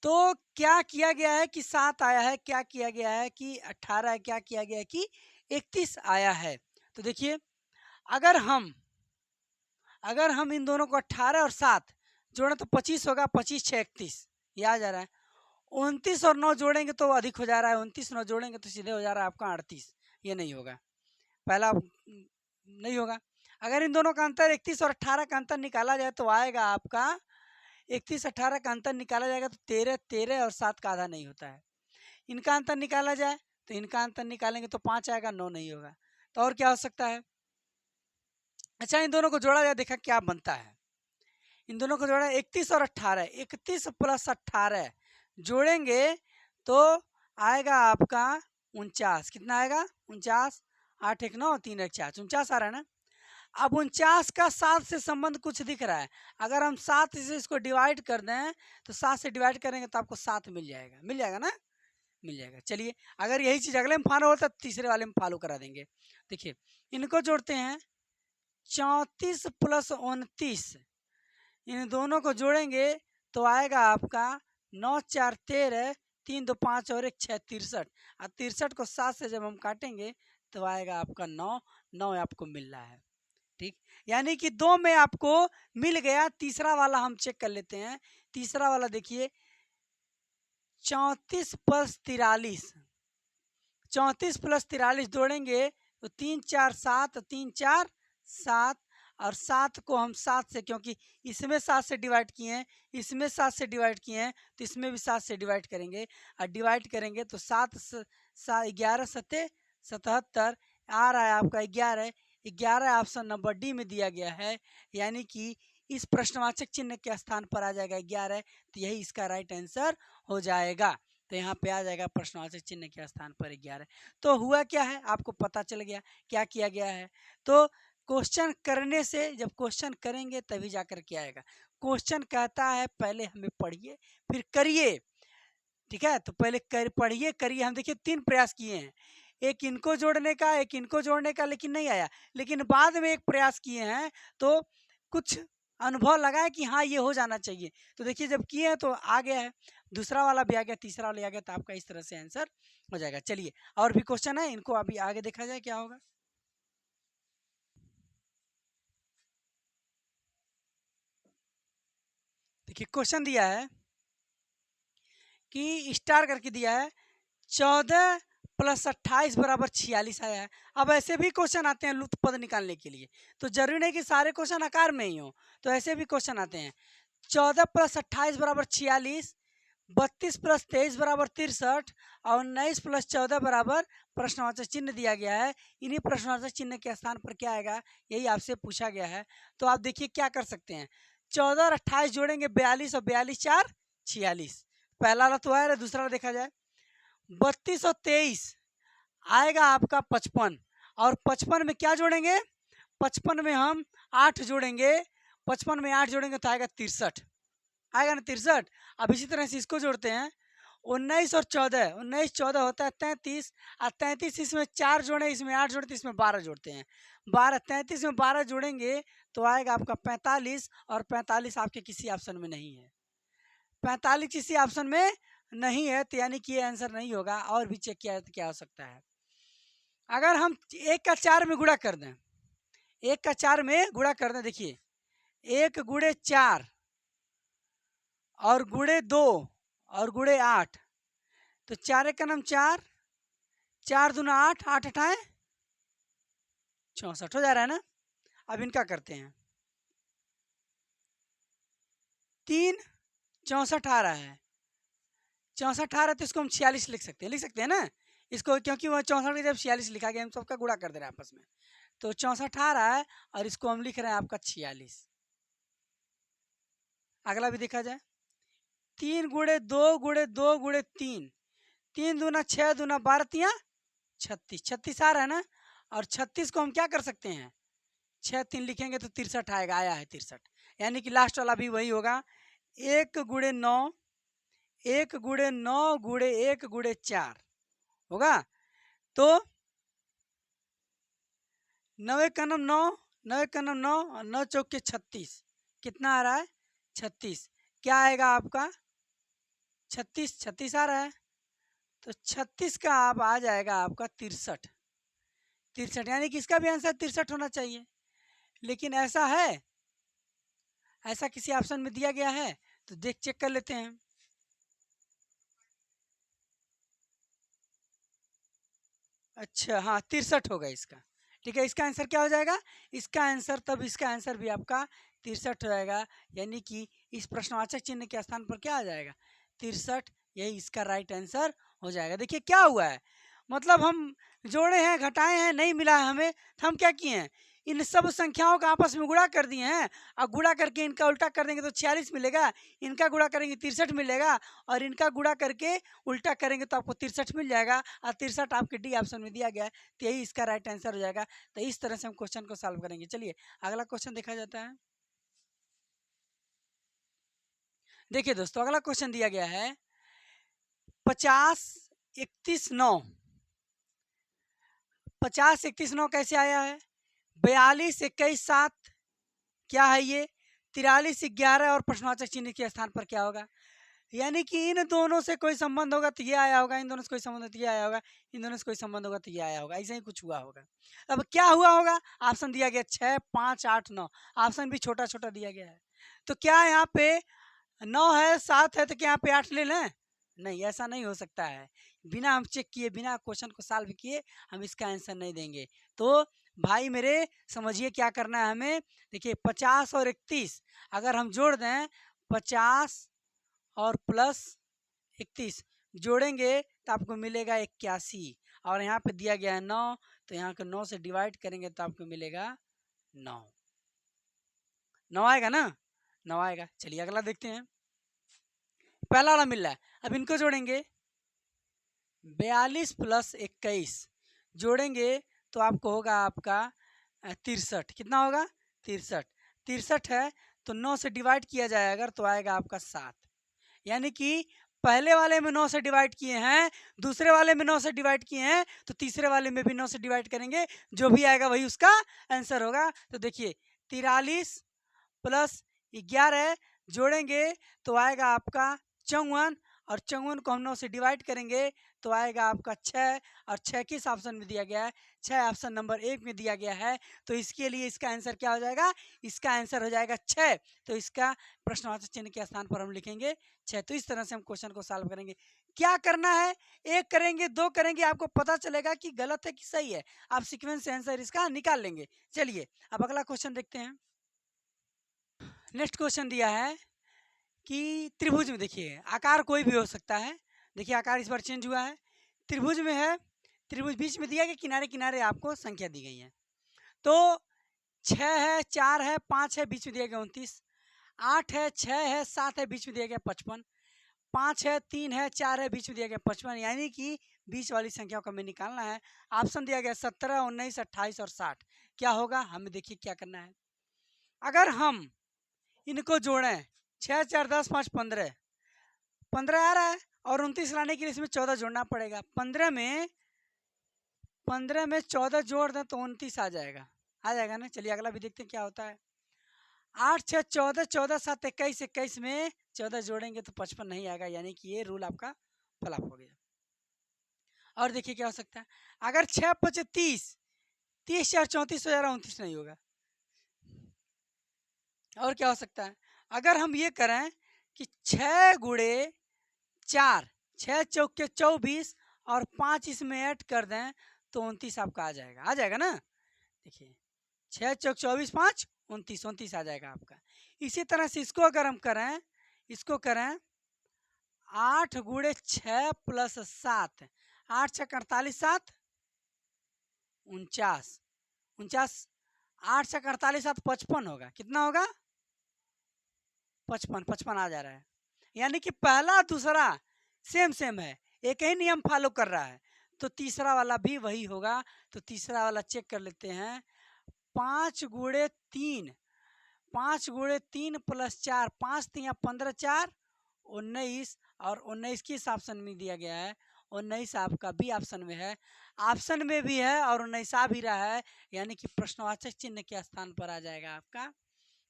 तो क्या किया गया है कि 7 आया है, क्या किया गया है कि 18 है, क्या किया गया है कि 31 आया है। तो देखिए अगर हम इन दोनों को 18 और 7 जोड़ें तो 25 होगा, 25 6 31 ये आ जा रहा है। 29 और 9 जोड़ेंगे तो अधिक हो जा रहा है, 29 9 जोड़ेंगे तो सीधे हो जा रहा है आपका 38। ये नहीं होगा, पहला नहीं होगा। अगर इन दोनों का अंतर 31 और 18 का अंतर निकाला जाए तो आएगा आपका 31 18 का अंतर निकाला जाएगा तो 13 13 और 7 का आधा नहीं होता है। इनका अंतर निकाला जाए तो इनका अंतर निकालेंगे तो 5 आएगा, 9 नहीं होगा। तो और क्या हो सकता है। अच्छा इन दोनों को जोड़ा जाए, देखा क्या बनता है। इन दोनों को जोड़ा 31 और 18, 31 + 18 जोड़ेंगे तो आएगा आपका 49। कितना आएगा? 49। 8 1 9 3 1 4, 49 आ रहा है ना। अब 49 का 7 से संबंध कुछ दिख रहा है। अगर हम 7 से इसको डिवाइड कर दें तो 7 से डिवाइड करेंगे तो आपको 7 मिल जाएगा। मिल जाएगा ना? मिल जाएगा। चलिए, अगर यही चीज़ अगले में फॉलो होता तो तीसरे वाले में फॉलो करा देंगे। देखिए, इनको जोड़ते हैं। 34 प्लस 29, इन दोनों को जोड़ेंगे तो आएगा आपका 9 4 13, 3 2 5 और 1 6 63। और 63 को 7 से जब हम काटेंगे तो आएगा आपका 9। 9 आपको मिल रहा है। ठीक, यानी कि 2 में आपको मिल गया। तीसरा वाला हम चेक कर लेते हैं। तीसरा वाला देखिए, 34 प्लस 43, 34 प्लस 43 जोड़ेंगे तो 3 4 7, 3 4 7, और 7 को हम 7 से, क्योंकि इसमें 7 से डिवाइड किए हैं, इसमें 7 से डिवाइड किए हैं, तो इसमें भी 7 से डिवाइड करेंगे। और डिवाइड करेंगे तो 7 11 7 77 आ रहा है आपका 11। 11 ऑप्शन नंबर डी में दिया गया है, यानी कि इस प्रश्नवाचक चिन्ह के स्थान पर आ जाएगा 11। तो यही इसका राइट आंसर हो जाएगा। तो यहाँ पे आ जाएगा प्रश्नवाचक चिन्ह के स्थान पर 11। तो हुआ क्या है, आपको पता चल गया क्या किया गया है। तो क्वेश्चन करने से, जब क्वेश्चन करेंगे तभी जाकर के आएगा। क्वेश्चन कहता है पहले हमें पढ़िए फिर करिए। ठीक है, तो पहले पढ़िए करिए। हम देखिए 3 प्रयास किए हैं, एक इनको जोड़ने का, एक इनको जोड़ने का, लेकिन नहीं आया। लेकिन बाद में एक प्रयास किए हैं तो कुछ अनुभव लगा है कि हाँ ये हो जाना चाहिए। तो देखिए जब किए हैं तो आ गया है, दूसरा वाला भी आ गया, तीसरा वाला आ गया, तो आपका इस तरह से आंसर हो जाएगा। चलिए, और भी क्वेश्चन है, इनको अभी आगे देखा जाए क्या होगा। देखिए क्वेश्चन दिया है कि स्टार करके दिया है 14 प्लस 28 बराबर 46 आया है। अब ऐसे भी क्वेश्चन आते हैं लुप्त पद निकालने के लिए, तो जरूरी नहीं कि सारे क्वेश्चन आकार में ही हो, तो ऐसे भी क्वेश्चन आते हैं। 14 प्लस 28 बराबर 46, 32 प्लस 23 बराबर 63, और 19 प्लस 14 बराबर प्रश्नवाचक चिन्ह दिया गया है। इन्हीं प्रश्नवाचक चिन्ह के स्थान पर क्या आएगा, यही आपसे पूछा गया है। तो आप देखिए क्या कर सकते हैं। 14 और 28 जोड़ेंगे 42, और 42 4 46। पहला वाला तो है, दूसरा वाला देखा जाए। 32 और 23 आएगा आपका 55, और 55 में क्या जोड़ेंगे, 55 में हम 8 जोड़ेंगे। 55 में 8 जोड़ेंगे तो आएगा 63, आएगा ना 63। अब इसी तरह से इसको जोड़ते हैं। 19 और 14, 19 14 होता है 33, और 33 इसमें 4 जोड़े, इसमें 8 जोड़ते, इसमें 12 जोड़ते हैं। 12, 33 में 12 जोड़ेंगे तो आएगा आपका 45, और 45 आपके किसी ऑप्शन में नहीं है। 45 किसी ऑप्शन में नहीं है, तो यानी कि ये आंसर नहीं होगा। और भी चेक किया तो क्या हो सकता है। अगर हम 1 का 4 में गुणा कर दें, 1 का 4 में गुणा कर दें, देखिए 1 गुणे 4 और गुणे 2 और गुणे 8, तो 4 1 का नाम 4, 4 दूना 8, 8 8 64 हो जा रहा है ना। अब इनका करते हैं। 3 64 आ रहा है, 64 आ रहा है, तो इसको हम 46 लिख सकते हैं, लिख सकते हैं ना इसको, क्योंकि वह 64 की जब 46 लिखा गया, हम सबका गुणा कर दे रहे हैं आपस में। तो 64 आ रहा है, और इसको हम लिख रहे हैं आपका 46। अगला भी देखा जाए। 3 गुणे 2 गुणे 2 गुणे 3, 3 दूना 6 दूना 12 तिया 36, 36 आ रहा है ना। और 36 को हम क्या कर सकते हैं, 6 3 लिखेंगे तो 63 आएगा, आया है 63। यानी कि लास्ट वाला भी वही होगा। 1 गुणे 9, 1 गुणे 9 गुणे 1 गुणे 4 होगा। तो 9 का नाम 9, 9 का नाम 9, और 9 चौक के 36, कितना आ रहा है 36। क्या आएगा आपका 36, 36 आ रहा है, तो 36 का आप आ जाएगा आपका 63, 63, यानी कि इसका भी आंसर 63 होना चाहिए। लेकिन ऐसा है, ऐसा किसी ऑप्शन में दिया गया है, तो देख चेक कर लेते हैं। अच्छा हाँ 63 होगा इसका। ठीक है, इसका आंसर क्या हो जाएगा, इसका आंसर, तब इसका आंसर भी आपका 63 हो जाएगा। यानी कि इस प्रश्नवाचक चिन्ह के स्थान पर क्या आ जाएगा 63, यही इसका राइट आंसर हो जाएगा। देखिए क्या हुआ है, मतलब हम जोड़े हैं, घटाए हैं, नहीं मिला है हमें, तो हम क्या किए हैं, इन सब संख्याओं का आपस में गुणा कर दिए हैं, और गुणा करके इनका उल्टा कर देंगे तो 46 मिलेगा, इनका गुणा करेंगे 63 मिलेगा, और इनका गुणा करके उल्टा करेंगे तो आपको 63 मिल जाएगा, और 63 आपके डी ऑप्शन में दिया गया है, तो यही इसका राइट आंसर हो जाएगा। तो इस तरह से हम क्वेश्चन को सॉल्व करेंगे। चलिए अगला क्वेश्चन देखा जाता है। देखिए दोस्तों, अगला क्वेश्चन दिया गया है 50 31 9। 50 31 9 कैसे आया है? 42 21 7 क्या है ये? 43 11 और प्रश्नवाचक चिन्ह के स्थान पर क्या होगा? यानी कि इन दोनों से कोई संबंध होगा तो ये आया होगा, इन दोनों से कोई संबंध हो तो ये आया होगा, इन दोनों से कोई संबंध होगा तो ये आया होगा, ऐसा ही कुछ हुआ होगा। अब क्या हुआ होगा? ऑप्शन दिया गया 6 5 8 9, ऑप्शन भी छोटा छोटा दिया गया है। तो क्या यहाँ पे 9 है 7 है तो क्या यहाँ पे 8 ले लें? नहीं, ऐसा नहीं हो सकता है। बिना हम चेक किए, बिना क्वेश्चन को सॉल्व किए हम इसका आंसर नहीं देंगे। तो भाई मेरे समझिए क्या करना है हमें। देखिए 50 और 31 अगर हम जोड़ दें, 50 और प्लस 31 जोड़ेंगे तो आपको मिलेगा 81, और यहाँ पे दिया गया है 9, तो यहाँ को 9 से डिवाइड करेंगे तो आपको मिलेगा 9। 9 आएगा ना? 9 आएगा। चलिए अगला देखते हैं। पहला वाला मिल रहा है, अब इनको जोड़ेंगे। 42 प्लस 21 जोड़ेंगे तो आपको होगा आपका 63। कितना होगा? 63। 63 है तो 9 से डिवाइड किया जाए अगर तो आएगा आपका 7। यानी कि पहले वाले में 9 से डिवाइड किए हैं, दूसरे वाले में 9 से डिवाइड किए हैं, तो तीसरे वाले में भी 9 से डिवाइड करेंगे, जो भी आएगा वही उसका आंसर होगा। तो देखिए 43 प्लस 11 जोड़ेंगे तो आएगा आपका 54, और 54 को हम 9 से डिवाइड करेंगे तो आएगा आपका 6, और 6 किस ऑप्शन में दिया गया है? 6 ऑप्शन नंबर 1 में दिया गया है। तो इसके लिए इसका आंसर क्या हो जाएगा? इसका आंसर हो जाएगा 6। तो इसका प्रश्नवाचक चिन्ह के स्थान पर हम लिखेंगे 6। तो इस तरह से हम क्वेश्चन को सॉल्व करेंगे। क्या करना है? 1 करेंगे 2 करेंगे, आपको पता चलेगा कि गलत है कि सही है, आप सीक्वेंस से आंसर इसका निकाल लेंगे। चलिए अब अगला क्वेश्चन देखते हैं। नेक्स्ट क्वेश्चन दिया है कि त्रिभुज में, देखिए आकार कोई भी हो सकता है। देखिए आकार इस बार चेंज हुआ है, त्रिभुज में है, त्रिभुज बीच में दिया गया, किनारे किनारे आपको संख्या दी गई है। तो 6 है 4 है 5 है, बीच में दिया गया 29, 8 है 6 है 7 है, बीच में दिया गया 55, 5 है 3 है 4 है, बीच में दिया गया 55, यानी कि बीच वाली संख्याओं का हमें निकालना है। ऑप्शन दिया गया 17 19 28 और 60। क्या होगा? हमें देखिए क्या करना है। अगर हम इनको जोड़ें, 6 4 10 5 15, 15 आ रहा है, और 29 लाने के लिए इसमें 14 जोड़ना पड़ेगा। 15 में 14 जोड़ दें तो 29 आ जाएगा। आ जाएगा ना? चलिए अगला भी देखते हैं क्या होता है। 8 6 14, 14 7 21, 21 में 14 जोड़ेंगे तो 55 नहीं आएगा, यानी कि ये रूल आपका फ्लॉप हो गया। और देखिए क्या हो सकता है। अगर 6 5 30, 30 4 34 हो जा रहा, 29 नहीं होगा। और क्या हो सकता है? अगर हम ये करें कि 6 गुणे 4, 6 चौके 24, और 5 इसमें ऐड कर दें तो 29 आपका आ जाएगा। आ जाएगा ना? देखिए 6 चौक 24 5 29, 29 आ जाएगा आपका। इसी तरह से इसको अगर हम करें, इसको करें 8 गुणे 6 प्लस 7, 8 6 48 7 49, 49, 8 6 48 7 55 होगा। कितना होगा? 55, 55 आ जा रहा है। यानी कि पहला दूसरा सेम सेम है, एक ही नियम फॉलो कर रहा है, तो तीसरा वाला भी वही होगा। तो तीसरा वाला चेक कर लेते हैं। 5 गुणे 3, 5 गुणे 3 प्लस 4, 5 3 15 4 19, और 19 किस ऑप्शन में दिया गया है? 19 आपका बी ऑप्शन में है। ऑप्शन में भी है और 19 आ भी रहा है, यानी कि प्रश्नवाचक चिन्ह के स्थान पर आ जाएगा आपका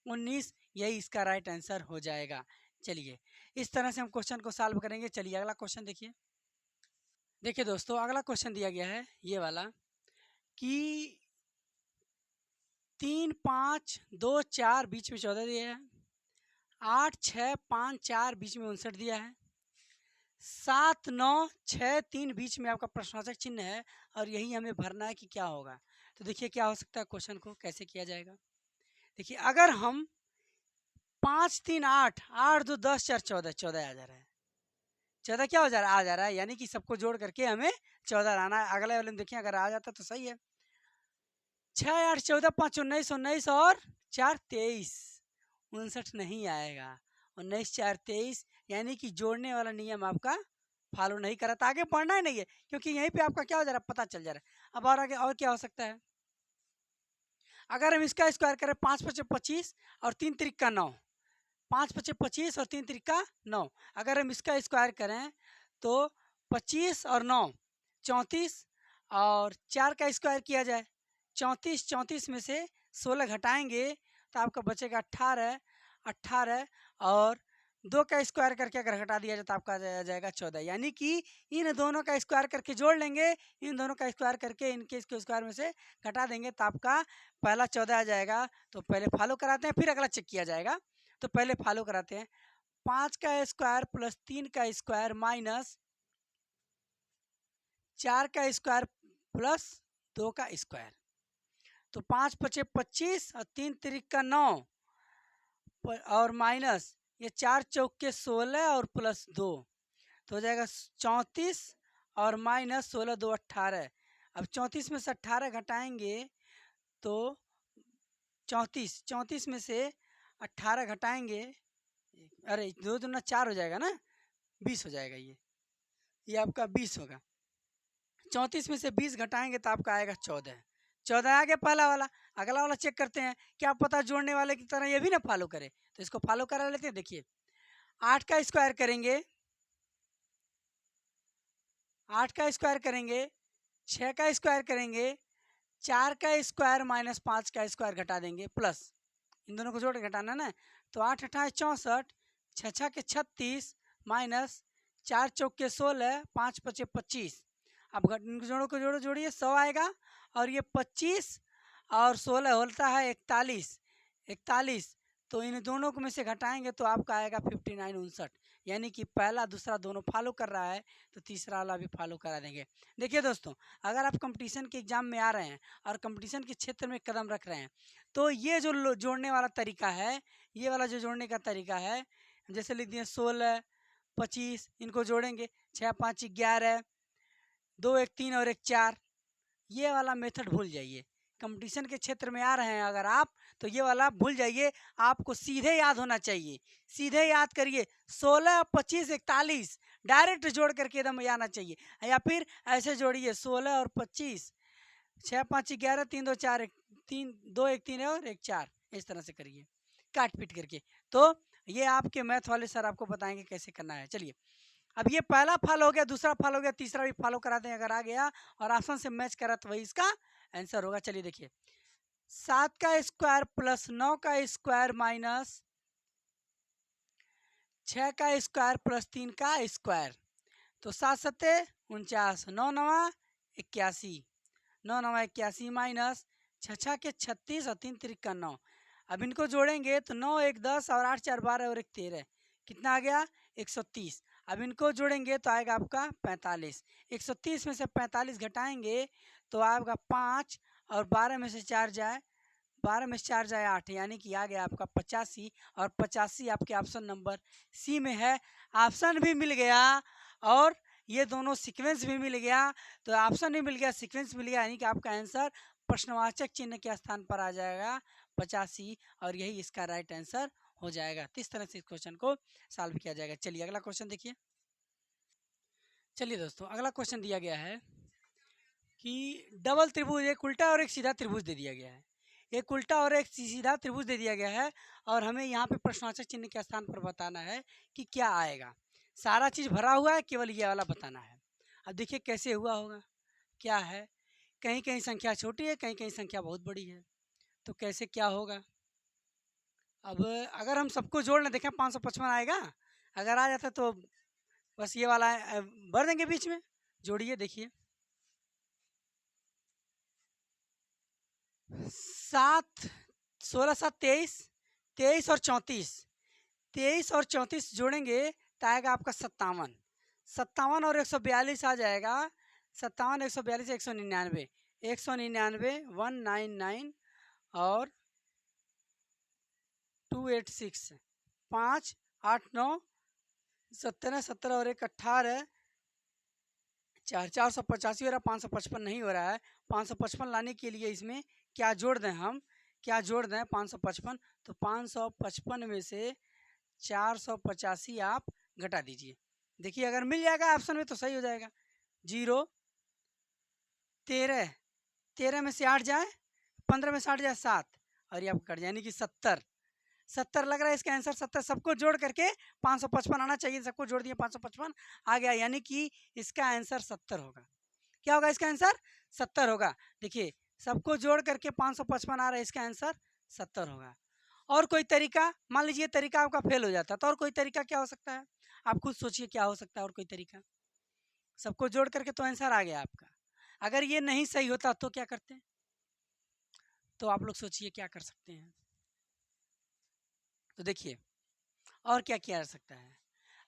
19। यही इसका राइट आंसर हो जाएगा। चलिए इस तरह से हम क्वेश्चन को सॉल्व करेंगे। चलिए अगला क्वेश्चन देखिए। देखिए दोस्तों, अगला क्वेश्चन दिया गया है ये वाला कि 3 5 2 4 बीच में 14 दिया है, 8 6 5 4 बीच में 59 दिया है, 7 9 6 3 बीच में आपका प्रश्नवाचक चिन्ह है, और यही हमें भरना है कि क्या होगा। तो देखिए क्या हो सकता है, क्वेश्चन को कैसे किया जाएगा। देखिए अगर हम 5 3 8 8 2 10 4 14, 14 आ जा रहा है। 14 क्या हो जा रहा है? आ जा रहा है, यानी कि सबको जोड़ करके हमें 14 लाना है। अगले वाले में देखिए अगर आ जाता तो सही है। 6 8 14 5 19 19 और 4 23 59 नहीं आएगा। 19 4 23 यानी कि जोड़ने वाला नियम आपका फॉलो नहीं करा था। आगे पढ़ना ही नहीं है क्योंकि यहीं पे आपका क्या हो जा रहा है, पता चल जा रहा है। अब और आगे और क्या हो सकता है, अगर हम इसका स्क्वायर करें 5 5 25 और 3 3 9, 5 5 25 और 3 3 9, अगर हम इसका स्क्वायर करें तो 25 और 9 34 और 4 का स्क्वायर किया जाए 34, 34 में से 16 घटाएंगे तो आपका बचेगा 18, 18 और 2 का स्क्वायर करके अगर घटा दिया जाए तो आपका आ जाएगा 14। यानी कि इन दोनों का स्क्वायर करके जोड़ लेंगे, इन दोनों का स्क्वायर करके इनके इसके स्क्वायर में से घटा देंगे तो आपका पहला 14 आ जाएगा। तो पहले फॉलो कराते हैं फिर अगला चेक किया जाएगा। तो पहले फॉलो कराते हैं, 5 का स्क्वायर प्लस 3 का स्क्वायर माइनस 4 का स्क्वायर प्लस 2 का स्क्वायर। तो 5 पचे 25 और 3 3 9 और माइनस ये 4 चौक के 16 और प्लस 2 तो हो जाएगा 34 और माइनस 16 2 18। अब 34 में से 18 घटाएंगे तो 34 में से 18 घटाएंगे, अरे 2 दूना 4 हो जाएगा ना, 20 हो जाएगा। ये आपका 20 होगा। 34 में से 20 घटाएंगे तो आपका आएगा 14। 14 आ गया पहला वाला। अगला वाला चेक करते हैं, क्या पता जोड़ने वाले की तरह ये भी ना फॉलो करे। तो इसको फॉलो करा लेते हैं। देखिए 8 का स्क्वायर करेंगे, 8 का स्क्वायर करेंगे, 6 का स्क्वायर करेंगे, 4 का स्क्वायर माइनस 5 का स्क्वायर घटा देंगे प्लस इन दोनों को जोड़ के घटाना ना। तो 8 8 64, 6 6 के 36 माइनस 4 चौक के 16, 5 5 25। अब इन जोड़ों को जोड़िए 100 आएगा और ये 25 और 16 होता है 41, 41। तो इन दोनों को में से घटाएंगे तो आपका आएगा 59 59। यानी कि पहला दूसरा दोनों फॉलो कर रहा है तो तीसरा वाला भी फॉलो करा देंगे। देखिए दोस्तों, अगर आप कंपटीशन के एग्जाम में आ रहे हैं और कंपटीशन के क्षेत्र में कदम रख रहे हैं तो ये जो जोड़ने वाला तरीका है, ये वाला जो जोड़ने का तरीका है, जैसे लिख दिए 16 25, इनको जोड़ेंगे 6 5 11, 2 1 3 और 1 4। ये वाला मेथड भूल जाइए। कंपटीशन के क्षेत्र में आ रहे हैं अगर आप तो ये वाला भूल जाइए। आपको सीधे याद होना चाहिए, सीधे याद करिए 16 25 41 डायरेक्ट जोड़ करके एकदम आना चाहिए। या फिर ऐसे जोड़िए 16 और 25, 6 5 11, 3 2 4 3 2 1 3 और 1 4, इस तरह से करिए काट पीट करके। तो ये आपके मैथ वाले सर आपको बताएंगे कैसे करना है। चलिए अब ये पहला फॉलो हो गया, दूसरा फॉलो हो गया, तीसरा भी फॉलो कराते हैं। अगर आ गया और ऑप्शन से मैच करा तो वही इसका आंसर होगा। चलिए देखिए 7 का स्क्वायर प्लस 9 का स्क्वायर माइनस 6 का स्क्वायर प्लस 3 का स्क्वायर। तो 7 सत्ते 49, 9 नवा 81, 9 नवा 81 माइनस 6 6 के 36 और 3 3 9। अब इनको जोड़ेंगे तो 9 1 10 और 8 4 12 और 1 13, कितना आ गया 130। अब इनको जोड़ेंगे तो आएगा आपका 45। 130 में से 45 घटाएंगे तो आएगा 5 और 12 में से 4 जाए, 12 में से 4 जाए 8, यानी कि आ गया आपका 85। और 85 आपके ऑप्शन नंबर सी में है। ऑप्शन भी मिल गया और ये दोनों सीक्वेंस भी मिल गया। तो ऑप्शन भी मिल गया, सीक्वेंस मिल गया, यानी कि आपका आंसर प्रश्नवाचक चिन्ह के स्थान पर आ जाएगा 85 और यही इसका राइट आंसर हो जाएगा। तो इस तरह से इस क्वेश्चन को सॉल्व किया जाएगा। चलिए अगला क्वेश्चन देखिए। चलिए दोस्तों अगला क्वेश्चन दिया गया है कि डबल त्रिभुज, एक उल्टा और एक सीधा त्रिभुज दे दिया गया है। एक उल्टा और एक सीधा त्रिभुज दे दिया गया है और हमें यहाँ पे प्रश्नवाचक चिन्ह के स्थान पर बताना है कि क्या आएगा। सारा चीज़ भरा हुआ है, केवल ये वाला बताना है। अब देखिए कैसे हुआ होगा, क्या है, कहीं कहीं संख्या छोटी है, कहीं कहीं संख्या बहुत बड़ी है। तो कैसे क्या होगा। अब अगर हम सबको जोड़ लें, देखें 555 आएगा। अगर आ जाता तो बस ये वाला भर देंगे बीच में। जोड़िए देखिए 7 16 7 23, 23 और 34, 23 और 34 जोड़ेंगे तो आएगा आपका 57। 57 और 142 आ जाएगा। 57 142 199, 199 199 और 286, 5 8 9 17 17 और 1 18, 485 हो रहा है, 555 नहीं हो रहा है। 555 लाने के लिए इसमें क्या जोड़ दें हम, क्या जोड़ दें 555, तो 555 में से 485 आप घटा दीजिए। देखिए अगर मिल जाएगा ऑप्शन में तो सही हो जाएगा। 0 13, 13 में से 8 जाए, 15 में से 8 जाए 7, और ये आपका कट जाए, यानी कि 70 लग रहा है इसका आंसर। 70 सबको जोड़ करके 555 आना चाहिए, सबको जोड़ दिए 555 आ गया, यानी कि इसका आंसर 70 होगा। क्या होगा इसका आंसर? 70 होगा। देखिए सबको जोड़ करके 555 आ रहा है, इसका आंसर 70 होगा। और कोई तरीका, मान लीजिए तरीका आपका फेल हो जाता तो और कोई तरीका क्या हो सकता है? आप खुद सोचिए क्या हो सकता है और कोई तरीका। सबको जोड़ करके तो आंसर आ गया आपका। अगर ये नहीं सही होता तो क्या करते हैं? तो आप लोग सोचिए क्या कर सकते हैं। तो देखिए और क्या किया जा सकता है।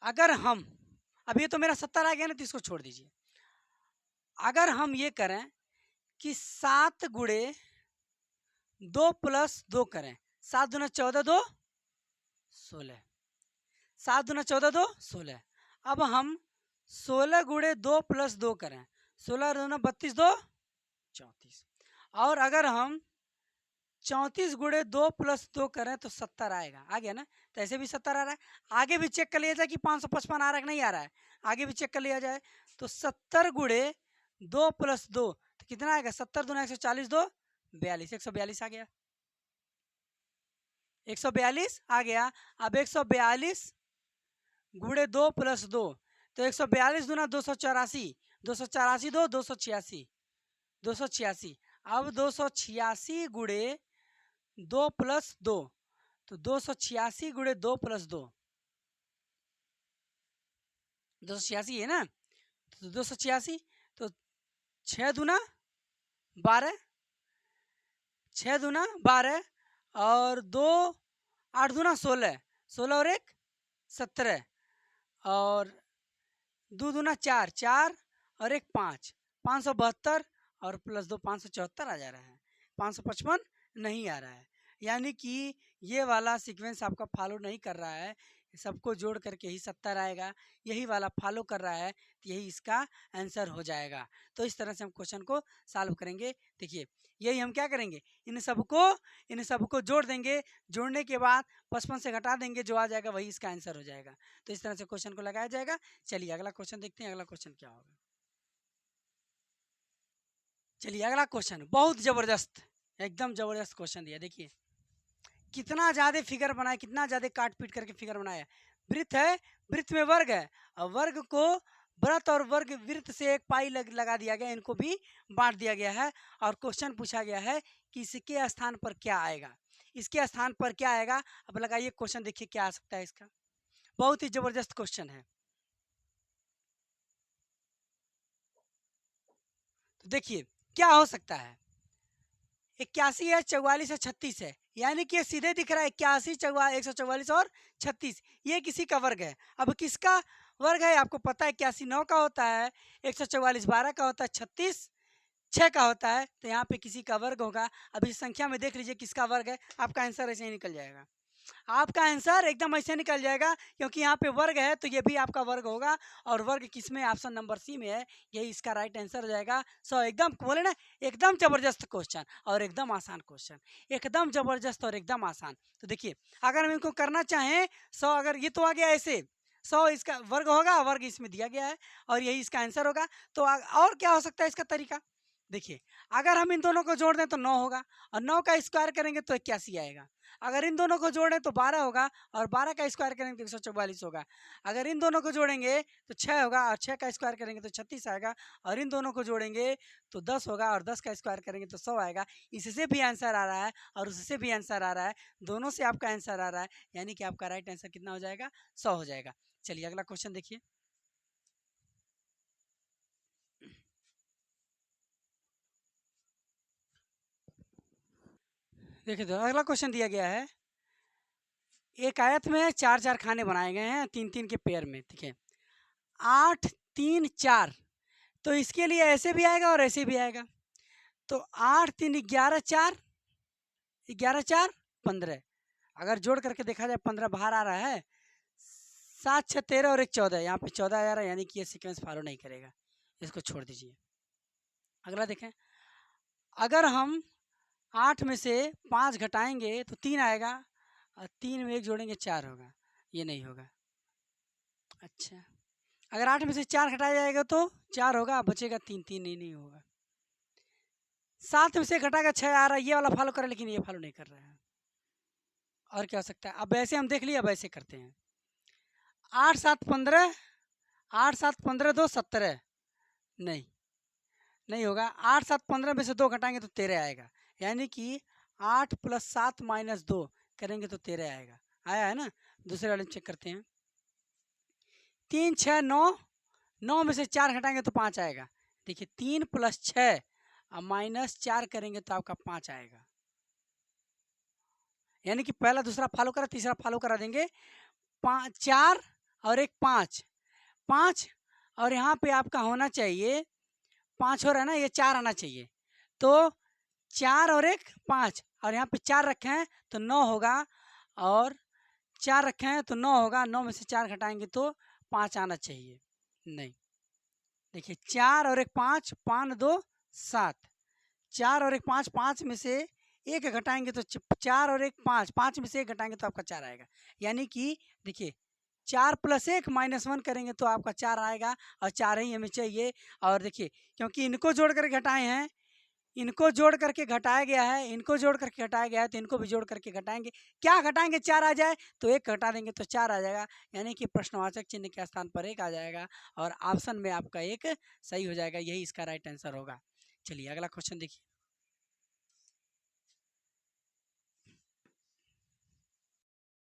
अगर हम, अब ये तो मेरा 70 आ गया ना, तो इसको छोड़ दीजिए। अगर हम ये करें कि 7 गुणे 2 + 2 करें, 7 दूना 14, 2 16, 7 दूना 14, 2 16। अब हम 16 गुणे 2 + 2 करें, 16 दूना 32, 2 34। और अगर हम 34 गुणे 2 + 2 करें तो 70 आएगा। आ गया ना? तो ऐसे भी 70 आ रहा है। आगे भी चेक कर लिया जाए कि 555 आ रहा है कि नहीं आ रहा है। आगे भी चेक कर लिया जाए तो 70 गुणे 2 + 2 तो कितना आएगा? 70 दूना 140, 2 42, 142 आ गया। 142 आ गया। अब 142 गुणे 2 + 2 तो 142 दूना 284, 284, 2 286, 286। अब 286 गुणे 2 + 2 तो 286 गुणे 2 + 2, 286 है ना? तो 286, तो 6 दूना 12, 6 दूना 12 और 2 8 दूना 16, 16 और 1 17 और 2 दूना 4, 4 और 1 5, 572 और +2 574 आ जा रहा है। 555 नहीं आ रहा है, यानी कि ये वाला सीक्वेंस आपका फॉलो नहीं कर रहा है। सबको जोड़ करके ही 70 आएगा, यही वाला फॉलो कर रहा है, तो यही इसका आंसर हो जाएगा। तो इस तरह से हम क्वेश्चन को सॉल्व करेंगे। देखिए यही हम क्या करेंगे, इन सबको जोड़ देंगे, जोड़ने के बाद 55 से घटा देंगे, जो आ जाएगा वही इसका आंसर हो जाएगा। तो इस तरह से क्वेश्चन को लगाया जाएगा। चलिए अगला क्वेश्चन देखते हैं, अगला क्वेश्चन क्या होगा। चलिए अगला क्वेश्चन बहुत जबरदस्त, एकदम जबरदस्त क्वेश्चन दिया। देखिए कितना ज्यादा फिगर बनाया, कितना ज्यादा काट पीट करके फिगर बनाया। वृत्त है, वृत्त में वर्ग है, और वर्ग को वृत्त और वर्ग वृत्त से एक पाई लगा दिया गया, इनको भी बांट दिया गया है। और क्वेश्चन पूछा गया है कि इसके स्थान पर क्या आएगा, इसके स्थान पर क्या आएगा। अब लगाइए क्वेश्चन, देखिए क्या आ सकता है इसका। बहुत ही जबरदस्त क्वेश्चन है। तो देखिए क्या हो सकता है। 81 है, 44 है, 36 है, यानी कि ये सीधे दिख रहा है 81, 144 और 36, ये किसी का वर्ग है। अब किसका वर्ग है आपको पता है, 81 9 का होता है, 144 12 का होता है, 36 6 का होता है, तो यहाँ पे किसी का वर्ग होगा। अब इस संख्या में देख लीजिए किसका वर्ग है, आपका आंसर ऐसे ही निकल जाएगा। आपका आंसर एकदम ऐसे निकल जाएगा, क्योंकि यहाँ पे वर्ग है तो ये भी आपका वर्ग होगा। और वर्ग किसमें, ऑप्शन नंबर सी में है, यही इसका राइट आंसर हो जाएगा। सो एकदम बोले ना, एकदम जबरदस्त क्वेश्चन और एकदम आसान क्वेश्चन, एकदम जबरदस्त और एकदम आसान। तो देखिए अगर हम इनको करना चाहें 100, अगर ये तो आ गया ऐसे 100 इसका वर्ग होगा, वर्ग इसमें दिया गया है और यही इसका आंसर होगा। तो और क्या हो सकता है इसका तरीका। देखिए अगर हम इन दोनों को जोड़ दें तो 9 होगा, और 9 का स्क्वायर करेंगे तो 81 आएगा। अगर इन दोनों को जोड़ें तो 12 होगा, और 12 का स्क्वायर करेंगे तो 144 होगा। अगर इन दोनों को जोड़ेंगे तो 6 होगा, और 6 का स्क्वायर करेंगे तो 36 आएगा। और इन दोनों को जोड़ेंगे तो 10 होगा, और 10 का स्क्वायर करेंगे तो 100 आएगा। इससे भी आंसर आ रहा है और उससे भी आंसर आ रहा है, दोनों से आपका आंसर आ रहा है, यानी कि आपका राइट आंसर कितना हो जाएगा, 100 हो जाएगा। चलिए अगला क्वेश्चन देखिए। देखिए तो अगला क्वेश्चन दिया गया है, एक आयत में 4 खाने बनाए गए हैं 3 के पेयर में, ठीक है। 8 3 4, तो इसके लिए ऐसे भी आएगा और ऐसे भी आएगा। तो 8 3 11 4, 11 4 15, अगर जोड़ करके देखा जाए 15 बाहर आ रहा है। 7 6 13 और 1 14, यहाँ पे 14 आ रहा है, यानी कि ये सीक्वेंस फॉलो नहीं करेगा, इसको छोड़ दीजिए। अगला देखें, अगर हम 8 में से 5 घटाएंगे तो 3 आएगा, और 3 में 1 जोड़ेंगे 4 होगा, ये नहीं होगा। अच्छा, अगर 8 में से 4 घटाया जाएगा तो 4 होगा, बचेगा 3, 3 नहीं होगा। 7 में से घटाएगा 6 आ रहा है, ये वाला फॉलो कर रहा है, लेकिन ये फॉलो नहीं कर रहा है। और क्या हो सकता है? अब ऐसे हम देख लिए, अब ऐसे करते हैं। 8 7 15, 8 7 15 2 17, नहीं होगा। 8 7 15 में से 2 घटाएंगे तो 13 आएगा, यानी कि 8 + 7 - 2 करेंगे तो 13 आएगा। आया है ना? दूसरे वाले में चेक करते हैं। 3 6 9, 9 में से 4 घटाएंगे तो 5 आएगा। देखिए 3 + 6 और -4 करेंगे तो आपका 5 आएगा, यानी कि पहला दूसरा फॉलो करा, तीसरा फॉलो करा देंगे। 4 और 1 5, 5 और यहाँ पे आपका होना चाहिए 5 हो रहा है ना, ये 4 आना चाहिए। तो 4 और 1 5, और यहाँ पे 4 रखे हैं तो 9 होगा, और 4 रखे हैं तो 9 होगा। 9 में से 4 घटाएंगे तो 5 आना चाहिए, नहीं। देखिए 4 और 1 5, 5 2 7, 4 और 1 5, 5 में से 1 घटाएंगे तो 4 और 1 5, 5 में से 1 घटाएंगे तो आपका 4 आएगा। यानी कि देखिए 4 + 1 -1 करेंगे तो आपका 4 आएगा, और 4 ही हमें चाहिए। और देखिए क्योंकि इनको जोड़ कर घटाए हैं, इनको जोड़ करके घटाया गया है, इनको जोड़ करके घटाया गया है, तो इनको भी जोड़ करके घटाएंगे। क्या घटाएंगे? 4 आ जाए तो 1 घटा देंगे तो 4 आ जाएगा, यानी कि प्रश्नवाचक चिन्ह के स्थान पर 1 आ जाएगा, और ऑप्शन में आपका 1 सही हो जाएगा। यही इसका राइट आंसर होगा। चलिए अगला क्वेश्चन देखिए।